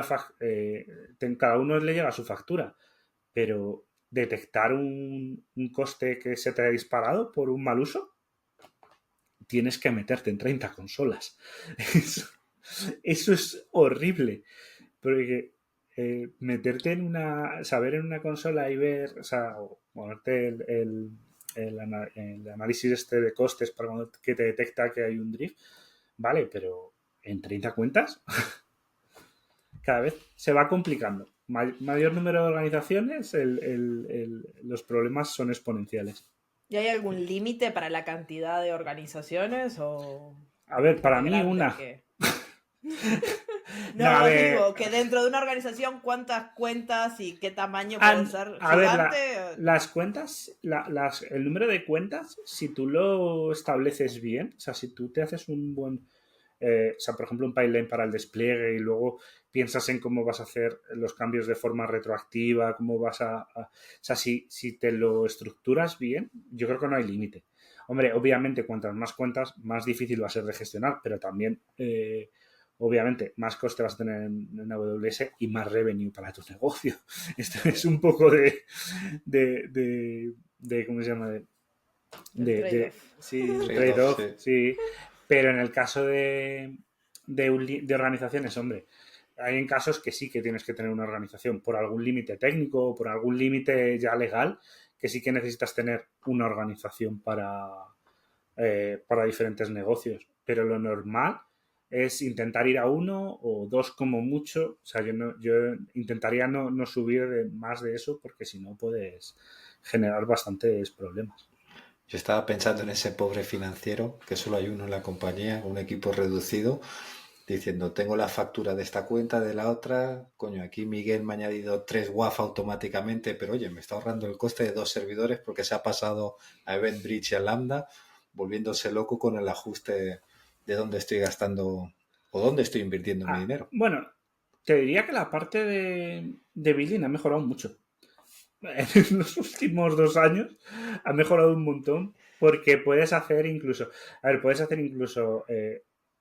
cada uno le llega su factura, pero detectar un coste que se te ha disparado por un mal uso, tienes que meterte en 30 consolas. Eso es horrible. Porque meterte saber en una consola y ver, o sea, ponerte el análisis de costes para que te detecta que hay un drift, vale, pero en 30 cuentas cada vez se va complicando. Mayor número de organizaciones, los problemas son exponenciales. ¿Y hay algún límite para la cantidad de organizaciones? A ver, para mí una. No, digo, que dentro de una organización cuántas cuentas y qué tamaño puede ser gigante. Las cuentas, el número de cuentas, si tú lo estableces bien, o sea, si tú te haces un buen, o sea, por ejemplo, un pipeline para el despliegue y luego piensas en cómo vas a hacer los cambios de forma retroactiva, cómo vas o sea, si te lo estructuras bien, yo creo que no hay límite. Hombre, obviamente, cuantas más cuentas, más difícil va a ser de gestionar, pero también... obviamente, más coste vas a tener en AWS y más revenue para tu negocio. Esto es un poco de ¿cómo se llama? Sí, trade-off, sí. Pero en el caso de organizaciones, hombre, hay en casos que sí que tienes que tener una organización por algún límite técnico o por algún límite ya legal, que sí que necesitas tener una organización para diferentes negocios. Pero lo normal es intentar ir a uno o dos como mucho. O sea, yo intentaría no subir más de eso porque si no puedes generar bastantes problemas. Yo estaba pensando en ese pobre financiero, que solo hay uno en la compañía, un equipo reducido, diciendo, tengo la factura de esta cuenta, de la otra, coño, aquí Miguel me ha añadido 3 WAF automáticamente, pero oye, me está ahorrando el coste de 2 servidores porque se ha pasado a EventBridge y a Lambda, volviéndose loco con el ajuste de dónde estoy gastando o dónde estoy invirtiendo mi dinero. Bueno, te diría que la parte de billing ha mejorado mucho. En los últimos 2 años ha mejorado un montón porque puedes hacer incluso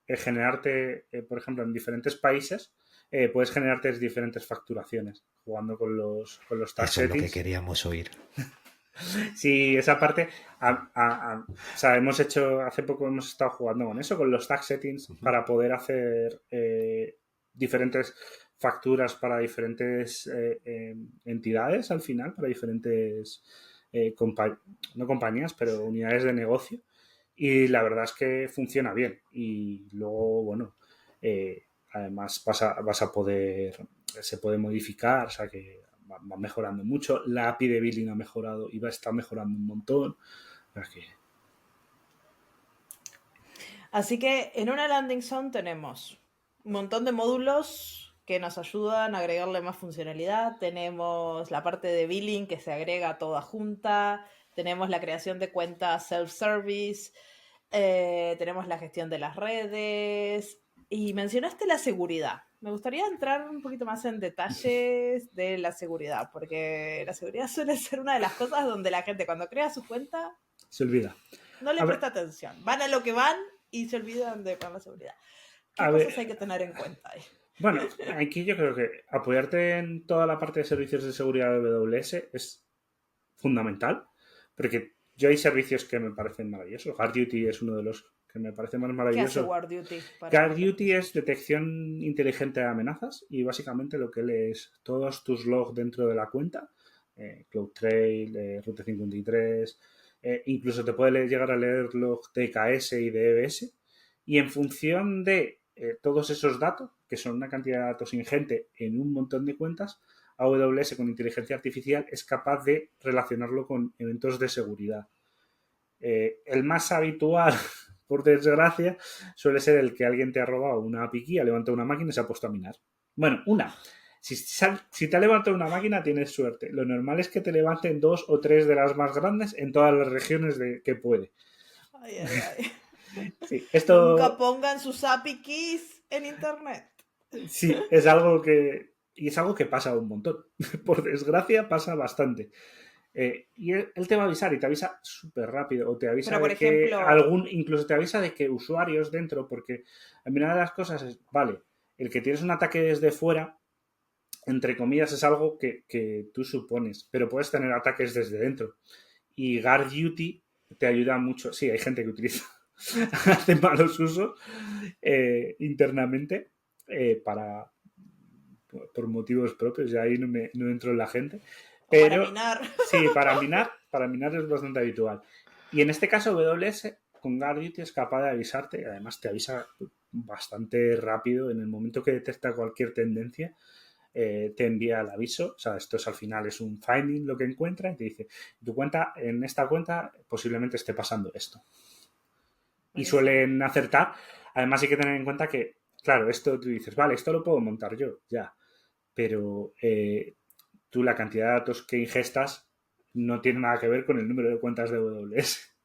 generarte, por ejemplo, en diferentes países, puedes generarte diferentes facturaciones jugando con los tax settings. Eso es lo que queríamos oír. Sí, esa parte, o sea, hace poco hemos estado jugando con eso, con los tax settings, para poder hacer diferentes facturas para diferentes entidades al final, para diferentes no compañías, pero unidades de negocio. Y la verdad es que funciona bien. Y luego, bueno, además vas a poder, se puede modificar, o sea que va mejorando mucho. La API de billing ha mejorado y está mejorando un montón. Así que en una landing zone tenemos un montón de módulos que nos ayudan a agregarle más funcionalidad. Tenemos la parte de billing que se agrega toda junta. Tenemos la creación de cuentas self-service. Tenemos la gestión de las redes. Y mencionaste la seguridad. Me gustaría entrar un poquito más en detalles de la seguridad, porque la seguridad suele ser una de las cosas donde la gente cuando crea su cuenta se olvida. No le presta atención. Van a lo que van y se olvidan de poner la seguridad. ¿Qué cosas hay que tener en cuenta ahí? Bueno, aquí yo creo que apoyarte en toda la parte de servicios de seguridad de AWS es fundamental, porque yo hay servicios que me parecen maravillosos. GuardDuty es uno de los que me parece más maravilloso. ¿Qué hace GuardDuty? GuardDuty es detección inteligente de amenazas y básicamente lo que lees todos tus logs dentro de la cuenta, CloudTrail, Route 53, incluso te puede llegar a leer logs de DKS y de EBS, y en función de todos esos datos, que son una cantidad de datos ingente en un montón de cuentas, AWS con inteligencia artificial es capaz de relacionarlo con eventos de seguridad. El más habitual, por desgracia, suele ser el que alguien te ha robado una API key, ha levantado una máquina y se ha puesto a minar. Bueno, si te ha levantado una máquina, tienes suerte. Lo normal es que te levanten 2 o 3 de las más grandes en todas las regiones que puede. Ay, ay, ay. Sí, esto... Nunca pongan sus API keys en internet. Sí, es algo que... Y es algo que pasa un montón. Por desgracia, pasa bastante. Y él te va a avisar y te avisa súper rápido. O te avisa Pero, por de que ejemplo... incluso te avisa de que usuarios dentro, porque a mí una de las cosas es, vale, el que tienes un ataque desde fuera, entre comillas, es algo que tú supones, pero puedes tener ataques desde dentro. Y Guard Duty te ayuda mucho. Sí, hay gente que utiliza, hace malos usos internamente por motivos propios, y ahí no entro en la gente. Pero, para minar. Sí, para minar es bastante habitual. Y en este caso, AWS con Guard Duty es capaz de avisarte, además te avisa bastante rápido en el momento que detecta cualquier tendencia. Te envía el aviso, o sea, esto es al final es un finding lo que encuentra y te dice, en esta cuenta posiblemente esté pasando esto. Y suelen acertar. Además hay que tener en cuenta que, claro, esto tú dices, vale, esto lo puedo montar yo, ya, pero tú la cantidad de datos que ingestas no tiene nada que ver con el número de cuentas de AWS.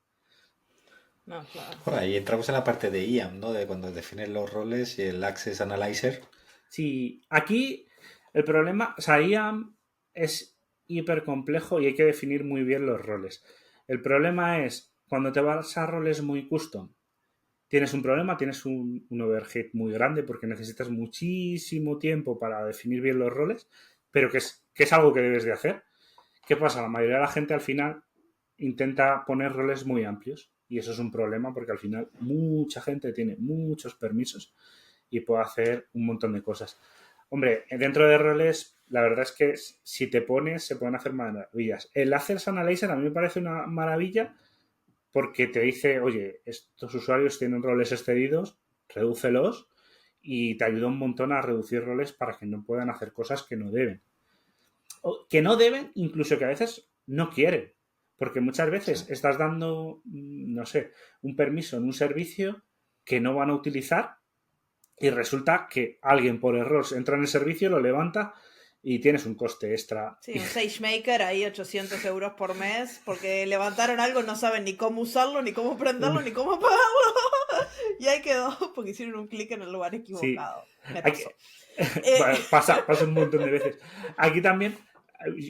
No, claro. Bueno, ahí entramos en la parte de IAM, ¿no? De cuando defines los roles y el Access Analyzer. Sí, aquí el problema, o sea, IAM es hiper complejo y hay que definir muy bien los roles. El problema es cuando te vas a roles muy custom, tienes un problema, tienes un overhead muy grande porque necesitas muchísimo tiempo para definir bien los roles, pero que es algo que debes de hacer. ¿Qué pasa? La mayoría de la gente al final intenta poner roles muy amplios y eso es un problema porque al final mucha gente tiene muchos permisos y puede hacer un montón de cosas. Hombre, dentro de roles, la verdad es que si te pones, se pueden hacer maravillas. El Access Analyzer a mí me parece una maravilla porque te dice, oye, estos usuarios tienen roles excedidos, redúcelos y te ayuda un montón a reducir roles para que no puedan hacer cosas que no deben. O que no deben, incluso que a veces no quieren. Porque muchas veces estás dando, no sé, un permiso en un servicio que no van a utilizar y resulta que alguien por error entra en el servicio, lo levanta y tienes un coste extra. Sí, un SageMaker ahí 800 euros por mes porque levantaron algo, no saben ni cómo usarlo, ni cómo prenderlo, ni cómo apagarlo. Y ahí quedó porque hicieron un clic en el lugar equivocado. Sí. Me pasó. Bueno, pasa un montón de veces. Aquí también,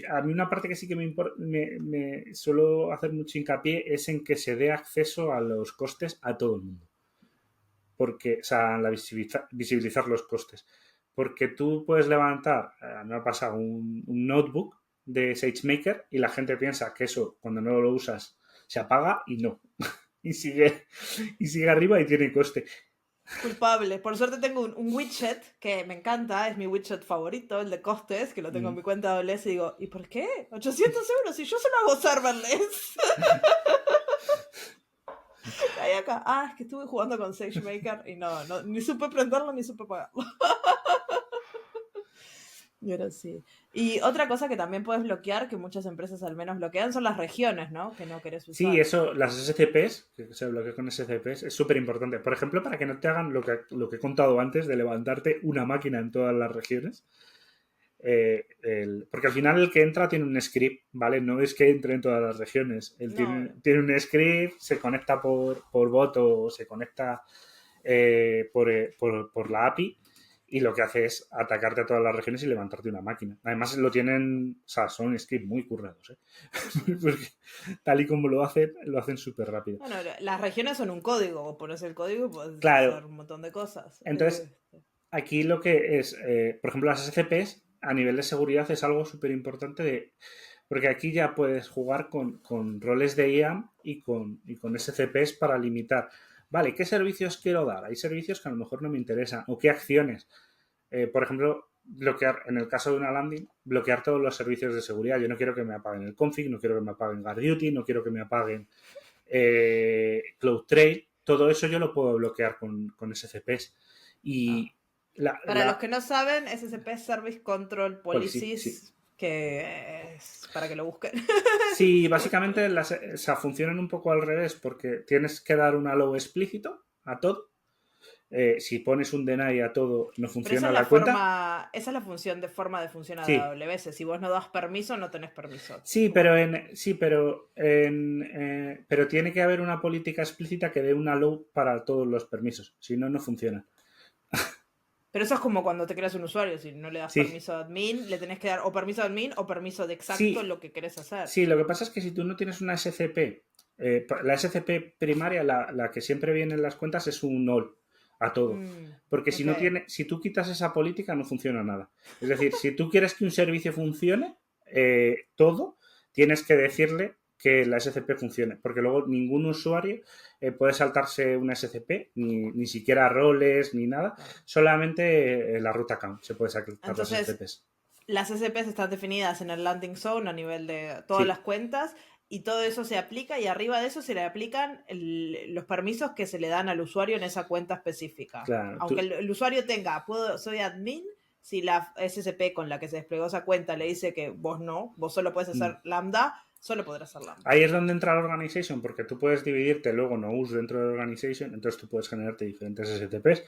a mí una parte que sí que me suelo hacer mucho hincapié es en que se dé acceso a los costes a todo el mundo. Porque, o sea, visibilizar los costes. Porque tú puedes levantar, me ha pasado un notebook de SageMaker y la gente piensa que eso, cuando no lo usas, se apaga y no. y sigue arriba y tiene coste. Culpable. Por suerte tengo un widget que me encanta, es mi widget favorito, el de costes, que lo tengo en mi cuenta de AWS y digo, ¿y por qué? 800 euros si yo solo hago serverless. Ahí acá, es que estuve jugando con SageMaker y no, ni supe prenderlo ni supe pagarlo. Y ahora sí. Y otra cosa que también puedes bloquear, que muchas empresas al menos bloquean, son las regiones, ¿no? Que no querés usar. Sí, eso, las SCPs, que se bloquea con SCPs, es súper importante. Por ejemplo, para que no te hagan lo que he contado antes de levantarte una máquina en todas las regiones. Porque al final el que entra tiene un script, ¿vale? No es que entre en todas las regiones. Él tiene un script, se conecta por bot o se conecta por la API y lo que hace es atacarte a todas las regiones y levantarte una máquina. Además lo tienen, o sea, son scripts muy currados, ¿eh? Porque tal y como lo hacen súper rápido. Bueno, las regiones son un código, vos pones el código y puedes hacer un montón de cosas. Entonces, aquí lo que es, por ejemplo, las SCPs a nivel de seguridad es algo súper importante porque aquí ya puedes jugar con roles de IAM y con SCPs para limitar. Vale, ¿qué servicios quiero dar? Hay servicios que a lo mejor no me interesan. ¿O qué acciones? Por ejemplo, bloquear, en el caso de una landing, bloquear todos los servicios de seguridad. Yo no quiero que me apaguen el config, no quiero que me apaguen Guard Duty, no quiero que me apaguen CloudTrail. Todo eso yo lo puedo bloquear con SCPs. Y para los que no saben, SCP es Service Control Policies, que es para que lo busquen. Sí, básicamente funcionan un poco al revés porque tienes que dar un allow explícito a todo. Si pones un deny a todo, no Pero funciona la cuenta. esa es la función de forma de funcionar de Sí, AWS. Si vos no das permiso, no tenés permiso. pero tiene que haber una política explícita que dé un allow para todos los permisos. Si no, no funciona. Pero eso es como cuando te creas un usuario. Si no le das Sí, permiso a admin, le tenés que dar o permiso a admin o permiso de exacto sí, lo que querés hacer. sí. Lo que pasa es que si tú no tienes una SCP, la SCP primaria, la que siempre viene en las cuentas, es un all a todo. Porque si no ok. si tú quitas esa política, no funciona nada. Es decir, si tú quieres que un servicio funcione, todo, tienes que decirle que la SCP funcione, porque luego ningún usuario puede saltarse una SCP, ni siquiera roles, ni nada, solamente la root account se puede saltar las Entonces, SCPs. las SCPs están definidas en el landing zone a nivel de todas las Sí, cuentas y todo eso se aplica y arriba de eso se le aplican los permisos que se le dan al usuario en esa cuenta específica. claro. Aunque el usuario tenga, soy admin, si la SCP con la que se desplegó esa cuenta le dice que vos no, vos solo puedes hacer lambda, solo podrás hacer lambda. Ahí es donde entra la organization, porque tú puedes dividirte luego no use dentro de la organization, entonces tú puedes generarte diferentes STPs.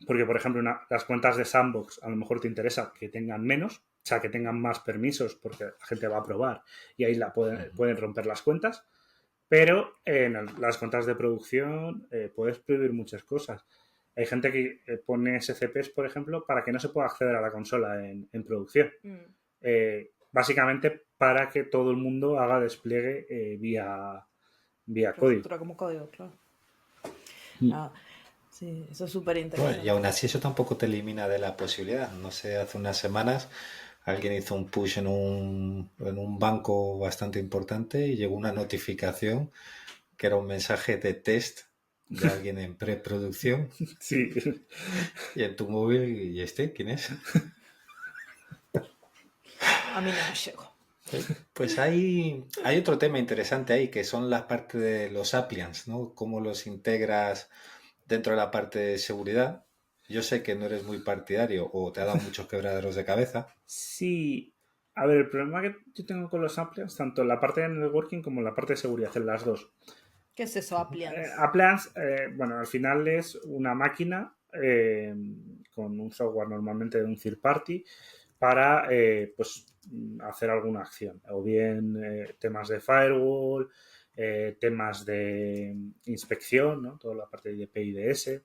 Porque, por ejemplo, las cuentas de Sandbox a lo mejor te interesa que tengan menos, o sea, que tengan más permisos porque la gente va a probar y ahí pueden romper las cuentas. Pero en las cuentas de producción puedes prohibir muchas cosas. Hay gente que pone SCPs, por ejemplo, para que no se pueda acceder a la consola en producción. Básicamente para que todo el mundo haga despliegue vía código. Infraestructura como código, claro. Mm. Ah, sí, eso es súper Bueno, interesante. y aún así eso tampoco te elimina de la posibilidad. No sé, hace unas semanas alguien hizo un push en un banco bastante importante y llegó una notificación que era un mensaje de test de alguien en preproducción Sí. y en tu móvil, ¿y este? ¿Quién es? A mí no me llegó. Pues hay otro tema interesante ahí, que son la parte de los appliances, ¿no? Cómo los integras dentro de la parte de seguridad. Yo sé que no eres muy partidario o te ha dado muchos quebraderos de cabeza. Sí. A ver, el problema que yo tengo con los appliances, tanto en la parte de networking como en la parte de seguridad, en las dos. ¿Qué es eso, appliance? Appliance, bueno, al final es una máquina con un software normalmente de un third party para pues hacer alguna acción, o bien temas de firewall, temas de inspección, ¿no? Toda la parte de PIDS,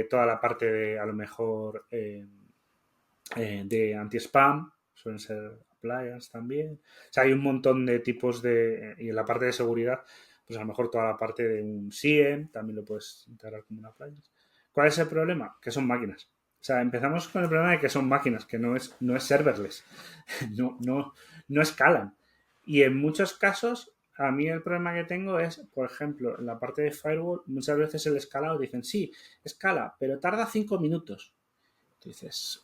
toda la parte de a lo mejor de anti-spam, suelen ser appliance también. O sea, hay un montón de tipos y en la parte de seguridad, pues a lo mejor toda la parte de un SIEM también lo puedes integrar como una appliance. ¿Cuál es el problema? Que son máquinas. O sea, empezamos con el problema de que son máquinas, que no es serverless. No escalan. Y en muchos casos, a mí el problema que tengo es, por ejemplo, en la parte de firewall, muchas veces el escalado dicen, sí, escala, pero tarda 5 minutos. Dices,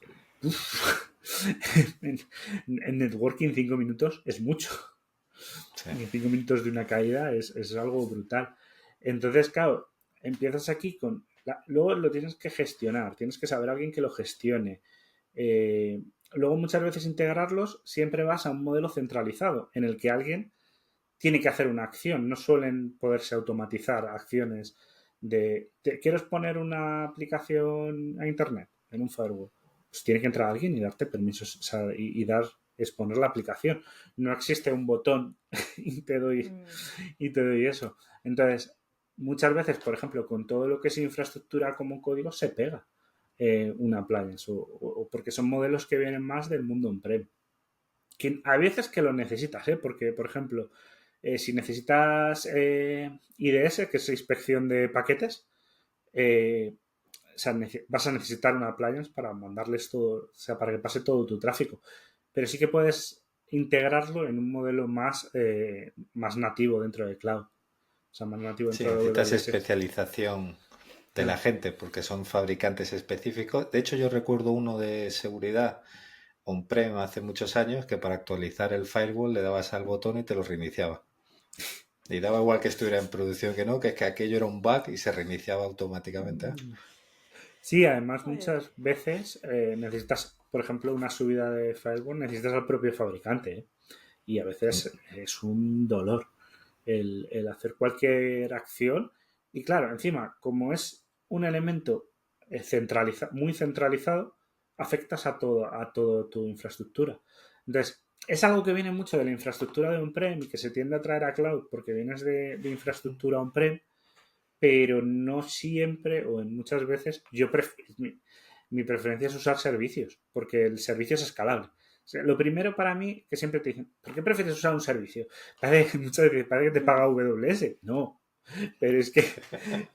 en networking 5 minutos es mucho. Sí. Y 5 minutos de una caída es algo brutal. Entonces, claro, empiezas aquí con... luego lo tienes que gestionar, tienes que saber a alguien que lo gestione. Luego muchas veces integrarlos siempre vas a un modelo centralizado en el que alguien tiene que hacer una acción. No suelen poderse automatizar acciones de... ¿Quieres poner una aplicación a internet en un firewall? Pues tiene que entrar alguien y darte permisos, o sea, y exponer la aplicación. No existe un botón y te doy eso. Entonces, muchas veces, por ejemplo, con todo lo que es infraestructura como código, se pega una appliance o porque son modelos que vienen más del mundo on-prem. Que hay veces que lo necesitas, porque, por ejemplo, si necesitas IDS, que es inspección de paquetes, o sea, vas a necesitar una appliance para mandarles todo, o sea, para que pase todo tu tráfico. Pero sí que puedes integrarlo en un modelo más nativo dentro de cloud. O sea, más nativo Sí, dentro de necesitas AWS. especialización de la gente porque son fabricantes específicos. De hecho, yo recuerdo uno de seguridad on-prem hace muchos años que para actualizar el firewall le dabas al botón y te lo reiniciaba. Y daba igual que estuviera en producción que no, que es que aquello era un bug y se reiniciaba automáticamente. Sí, además muchas veces necesitas por ejemplo, una subida de firewall necesitas al propio fabricante, ¿eh? Y a veces es un dolor el hacer cualquier acción. Y claro, encima, como es un elemento muy centralizado, afectas a todo tu infraestructura. Entonces, es algo que viene mucho de la infraestructura de on-prem y que se tiende a traer a cloud porque vienes de infraestructura on-prem, pero no siempre o en muchas veces mi preferencia es usar servicios porque el servicio es escalable. O sea, lo primero para mí, que siempre te dicen, ¿por qué prefieres usar un servicio? Muchas veces parece que te paga AWS. No, pero es que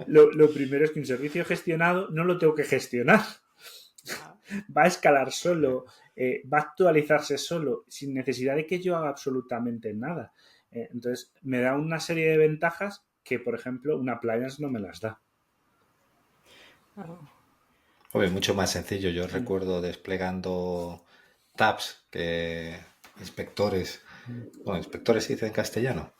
lo primero es que un servicio gestionado no lo tengo que gestionar. Va a escalar solo, va a actualizarse solo, sin necesidad de que yo haga absolutamente nada. Entonces, me da una serie de ventajas que, por ejemplo, una appliance no me las da. Obvio, mucho más sencillo. Yo recuerdo desplegando tabs, inspectores, bueno, inspectores se dice en castellano,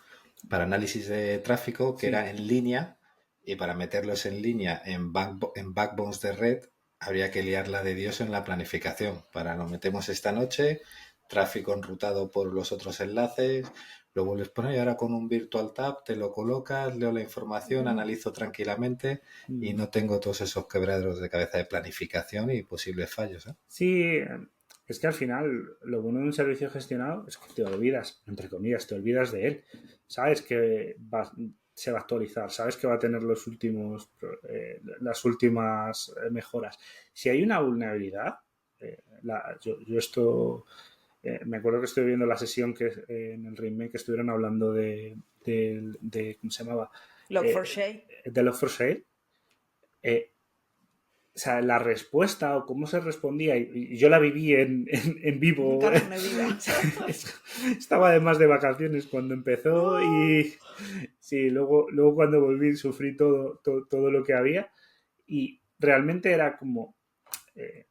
para análisis de tráfico, que era en línea, y para meterlos en línea en backbones de red, habría que liarla de Dios en la planificación. Para lo metemos esta noche, tráfico enrutado por los otros enlaces, lo vuelves a poner y ahora con un virtual tab te lo colocas, leo la información, analizo tranquilamente y no tengo todos esos quebraderos de cabeza de planificación y posibles fallos, ¿eh? Sí, es que al final lo bueno de un servicio gestionado es que te olvidas, entre comillas, te olvidas de él. Sabes que se va a actualizar, sabes que va a tener las últimas mejoras. Si hay una vulnerabilidad, yo esto... me acuerdo que estuve viendo la sesión en el remake que estuvieron hablando de ¿cómo se llamaba? Log4Share. De Log4Share. O sea, la respuesta o cómo se respondía, y yo la viví en vivo. Carne viva. Estaba además de vacaciones cuando empezó y sí, luego cuando volví sufrí todo lo que había y realmente era como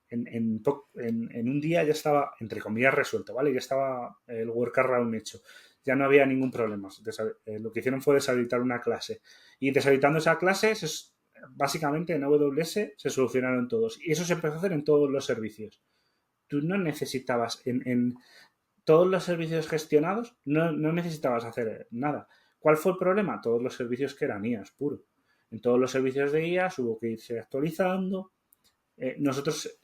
en un día ya estaba, entre comillas, resuelto, ¿vale? Ya estaba el workaround hecho. Ya no había ningún problema. Lo que hicieron fue deshabilitar una clase. Y deshabilitando esa clase, básicamente en AWS se solucionaron todos. Y eso se empezó a hacer en todos los servicios. Tú no necesitabas, en todos los servicios gestionados, no necesitabas hacer nada. ¿Cuál fue el problema? Todos los servicios que eran IaaS puro. En todos los servicios de IaaS hubo que irse actualizando.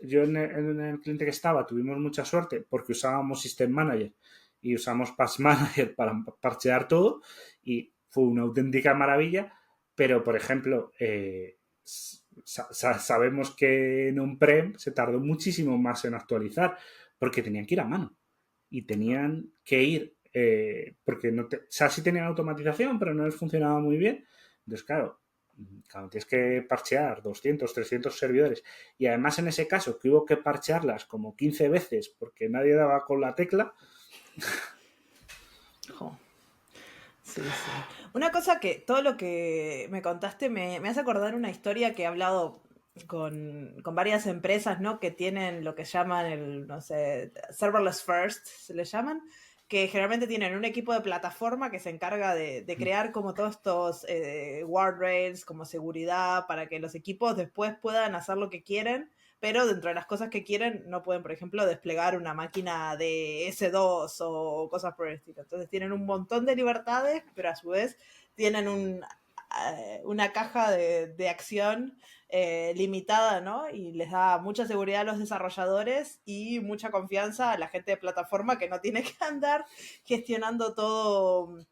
Yo en el cliente que estaba tuvimos mucha suerte porque usábamos System Manager y usamos Patch Manager para parchear todo y fue una auténtica maravilla, pero por ejemplo sabemos que en on-prem se tardó muchísimo más en actualizar porque tenían que ir a mano y tenían que ir porque sí tenían automatización pero no les funcionaba muy bien. Entonces claro, cuando tienes que parchear 200, 300 servidores y además en ese caso que hubo que parchearlas como 15 veces porque nadie daba con la tecla. Sí. Una cosa que todo lo que me contaste me hace acordar una historia que he hablado con varias empresas, ¿no? Que tienen lo que llaman no sé, serverless first, se le llaman, que generalmente tienen un equipo de plataforma que se encarga de crear como todos estos guardrails, como seguridad, para que los equipos después puedan hacer lo que quieren, pero dentro de las cosas que quieren no pueden, por ejemplo, desplegar una máquina de S2 o cosas por el estilo. Entonces tienen un montón de libertades, pero a su vez tienen una caja de acción limitada, ¿no? Y les da mucha seguridad a los desarrolladores y mucha confianza a la gente de plataforma que no tiene que andar gestionando todo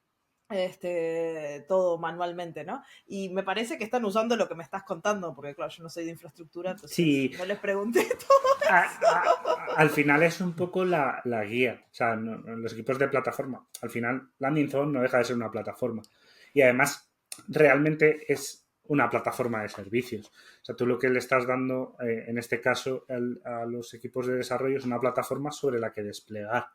manualmente, ¿no? Y me parece que están usando lo que me estás contando, porque claro, yo no soy de infraestructura, entonces sí, no les pregunté todo al final es un poco la guía. O sea, los equipos de plataforma, al final Landing Zone no deja de ser una plataforma. Y además, realmente es una plataforma de servicios. O sea, tú lo que le estás dando, en este caso, a los equipos de desarrollo es una plataforma sobre la que desplegar.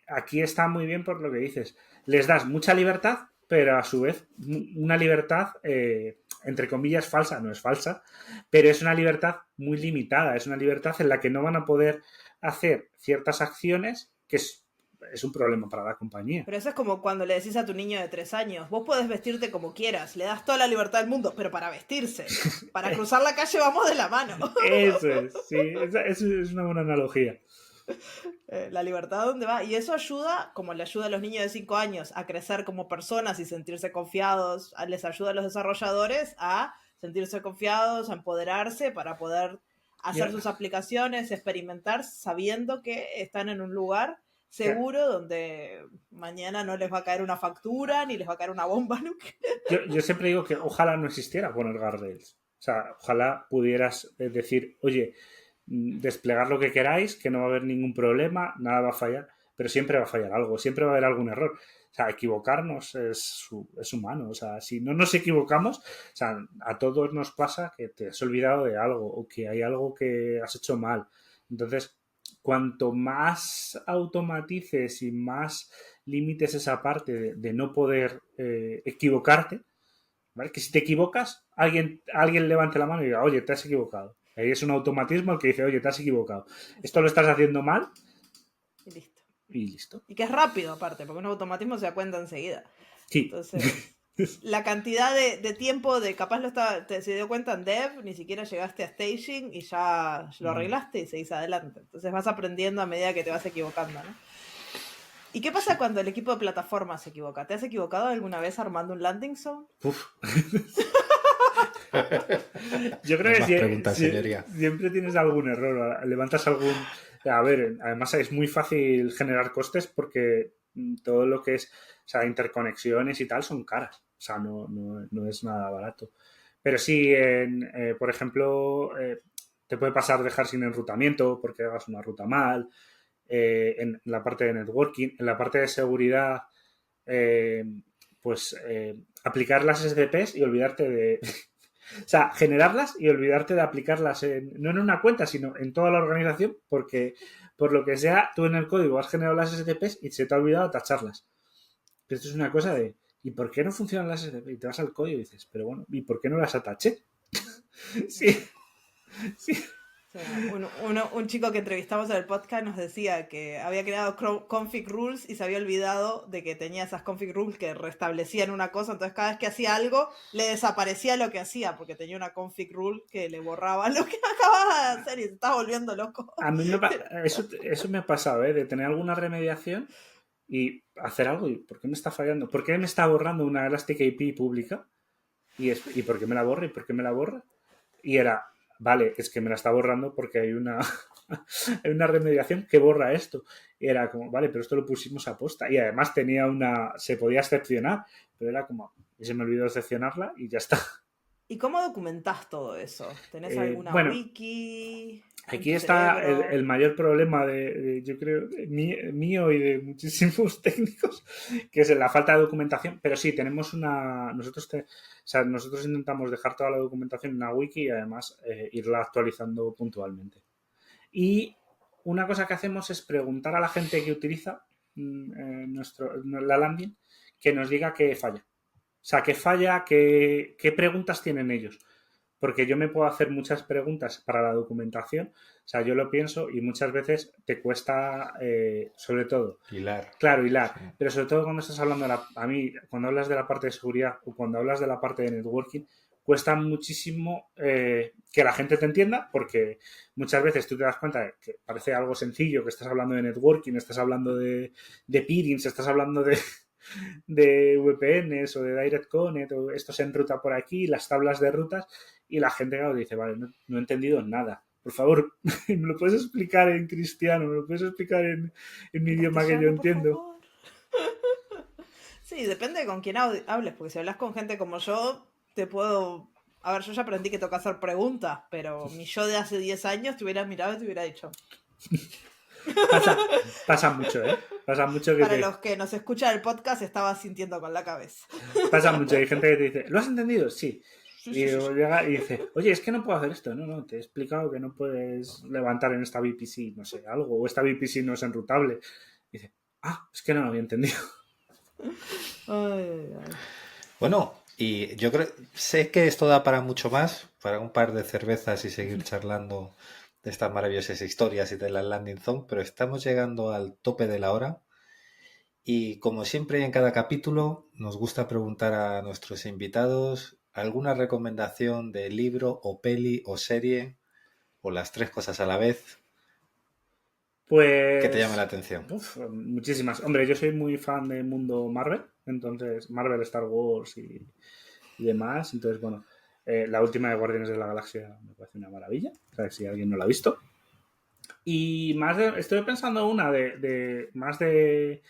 Aquí está muy bien por lo que dices. Les das mucha libertad, pero a su vez una libertad, entre comillas, falsa. No es falsa, pero es una libertad muy limitada. Es una libertad en la que no van a poder hacer ciertas acciones que es un problema para la compañía. Pero eso es como cuando le decís a tu niño de 3 años, vos podés vestirte como quieras, le das toda la libertad del mundo, pero para vestirse, para cruzar la calle vamos de la mano. Eso es, sí, eso es una buena analogía. La libertad dónde va. Y eso ayuda, como le ayuda a los niños de 5 años a crecer como personas y sentirse confiados, les ayuda a los desarrolladores a sentirse confiados, a empoderarse para poder hacer sus aplicaciones, experimentar, sabiendo que están en un lugar seguro donde mañana no les va a caer una factura ni les va a caer una bomba nuclear. Yo siempre digo que ojalá no existiera poner guardrails. O sea, ojalá pudieras decir, oye, desplegar lo que queráis, que no va a haber ningún problema, nada va a fallar, pero siempre va a fallar algo, siempre va a haber algún error. O sea, equivocarnos es humano. O sea, si no nos equivocamos, o sea, a todos nos pasa que te has olvidado de algo o que hay algo que has hecho mal. Entonces, cuanto más automatices y más limites esa parte de no poder equivocarte, ¿vale? Que si te equivocas, alguien levante la mano y diga, oye, te has equivocado. Ahí es un automatismo el que dice, oye, te has equivocado. Esto lo estás haciendo mal. Y listo. Y listo. Y que es rápido, aparte, porque un automatismo se da cuenta enseguida. Sí. Entonces, la cantidad de tiempo de capaz se dio cuenta en dev, ni siquiera llegaste a staging y ya lo arreglaste y seguís adelante. Entonces vas aprendiendo a medida que te vas equivocando, ¿no? ¿Y qué pasa cuando el equipo de plataforma se equivoca? ¿Te has equivocado alguna vez armando un landing zone? Uf. Yo creo que siempre tienes algún error, levantas algún... A ver, además es muy fácil generar costes porque todo lo que es, o sea, interconexiones y tal son caras, o sea, no es nada barato. Pero sí, por ejemplo, te puede pasar dejar sin enrutamiento porque hagas una ruta mal, en la parte de networking, en la parte de seguridad, aplicar las SDPs y olvidarte de... O sea, generarlas y olvidarte de aplicarlas no en una cuenta, sino en toda la organización, porque por lo que sea, tú en el código has generado las SDPs y se te ha olvidado tacharlas. Pero esto es una cosa de, ¿y por qué no funcionan las SDPs? Y te vas al código y dices, pero bueno, ¿y por qué no las ataché? Sí. Un chico que entrevistamos en el podcast nos decía que había creado config rules y se había olvidado de que tenía esas config rules que restablecían una cosa, entonces cada vez que hacía algo le desaparecía lo que hacía porque tenía una config rule que le borraba lo que acababa de hacer y se estaba volviendo loco. A mí eso me ha pasado, de tener alguna remediación y hacer algo y ¿por qué me está fallando? ¿Por qué me está borrando una Elastic API pública? ¿Y por qué me la borra? ¿Y por qué me la borra? Y era... Vale, es que me la está borrando porque hay una remediación que borra esto. Y era como, vale, pero esto lo pusimos a posta. Y además se podía excepcionar, pero era como, y se me olvidó excepcionarla y ya está. ¿Y cómo documentás todo eso? ¿Tenés alguna wiki? Aquí está el mayor problema de yo creo, mío y de muchísimos técnicos, que es la falta de documentación. Pero sí, tenemos nosotros intentamos dejar toda la documentación en una wiki y además irla actualizando puntualmente. Y una cosa que hacemos es preguntar a la gente que utiliza la landing que nos diga qué falla. O sea, qué falla, qué preguntas tienen ellos. Porque yo me puedo hacer muchas preguntas para la documentación, o sea, yo lo pienso y muchas veces te cuesta, sobre todo... Hilar. Claro, hilar. Sí. Pero sobre todo cuando estás hablando, a mí, cuando hablas de la parte de seguridad o cuando hablas de la parte de networking, cuesta muchísimo que la gente te entienda porque muchas veces tú te das cuenta de que parece algo sencillo, que estás hablando de networking, estás hablando de peerings, estás hablando de VPNs o de Direct Connect o esto se enruta por aquí, las tablas de rutas y la gente claro, dice, vale, no he entendido nada. Por favor, ¿me lo puedes explicar en cristiano? ¿Me lo puedes explicar en mi idioma que yo entiendo? Sí, depende de con quién hables, porque si hablas con gente como yo, te puedo... A ver, yo ya aprendí que toca hacer preguntas, pero mi yo de hace 10 años te hubiera mirado y te hubiera dicho... Pasa mucho, ¿eh? Pasa mucho que Para los que nos escuchan el podcast, estaba sintiendo con la cabeza. Pasa mucho, hay gente que te dice, ¿lo has entendido? Sí. Y llega y dice, oye, es que no puedo hacer esto. No, te he explicado que no puedes levantar en esta VPC, no sé, algo, o esta VPC no es enrutable. Y dice, es que no lo había entendido. Ay. Bueno, y yo sé que esto da para mucho más, para un par de cervezas y seguir charlando de estas maravillosas historias y de la landing zone, pero estamos llegando al tope de la hora Y como siempre en cada capítulo, nos gusta preguntar a nuestros invitados alguna recomendación de libro o peli o serie, o las tres cosas a la vez, que te llame la Pues, atención. muchísimas. Hombre, yo soy muy fan del mundo Marvel, entonces Marvel, Star Wars y demás. Entonces, bueno, la última de Guardianes de la Galaxia me parece una maravilla. O sea, si alguien no la ha visto. Y estoy pensando una más del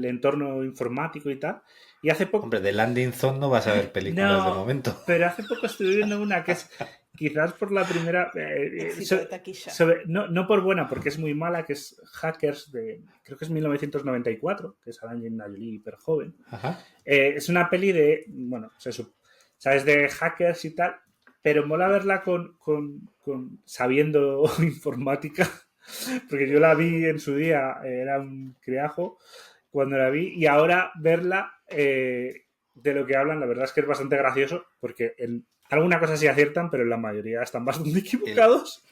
entorno informático y tal. Y hace poco, Hombre, de Landing Zone no vas a ver películas de no, momento. pero hace poco estuve viendo una que es quizás por la primera, Éxito de taquilla. no por buena, porque es muy mala, que es Hackers creo que es 1994, que es Angelina Jolie hiper joven. Ajá. Es una peli de, bueno, sabes, de hackers y tal, pero mola verla con sabiendo informática, porque yo la vi en su día, era un criajo cuando la vi, y ahora verla de lo que hablan, la verdad es que es bastante gracioso, porque en alguna cosa sí aciertan, pero en la mayoría están bastante equivocados.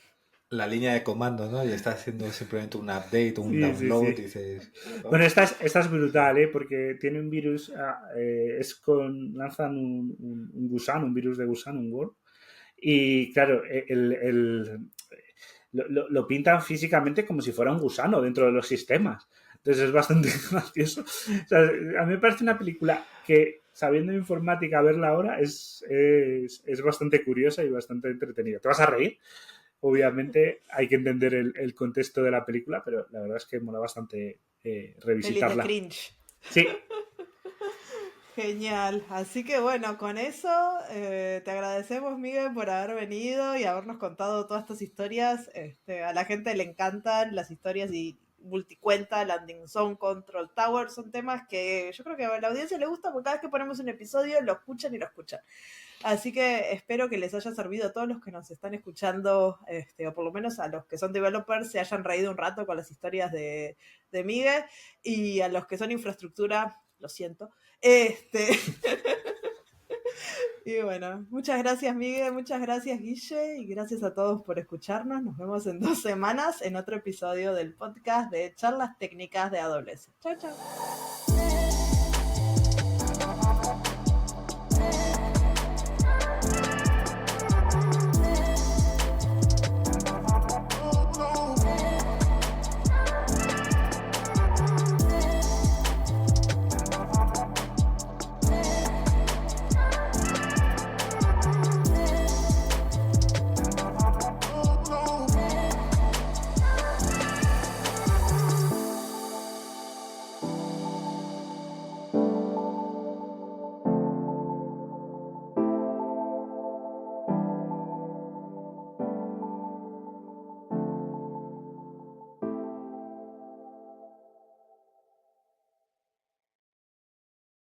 La línea de comando, ¿no? Y está haciendo simplemente un update, un Sí, sí, download, sí. y dices... "Oh". Bueno, esta es brutal, ¿eh? Porque tiene un virus, lanzan un gusano, un virus de gusano, un worm, y claro, lo pintan físicamente como si fuera un gusano dentro de los sistemas. Entonces es bastante gracioso. O sea, a mí me parece una película que, sabiendo informática, verla ahora es bastante curiosa y bastante entretenida. Te vas a reír. Obviamente hay que entender el contexto de la película, pero la verdad es que mola bastante Pelis de revisitarla. cringe. Sí, Genial. Así que bueno, con eso te agradecemos, Miguel, por haber venido y habernos contado todas estas historias. A la gente le encantan las historias y multicuenta, Landing Zone, Control Tower, son temas que yo creo que a la audiencia le gusta porque cada vez que ponemos un episodio lo escuchan y lo escuchan. Así que espero que les haya servido a todos los que nos están escuchando, o por lo menos a los que son developers, se hayan reído un rato con las historias de Miguel, y a los que son infraestructura, lo siento. Y bueno, muchas gracias Miguel, muchas gracias Guille, y gracias a todos por escucharnos. Nos vemos en 2 semanas en otro episodio del podcast de Charlas Técnicas de AWS. Chao, chao.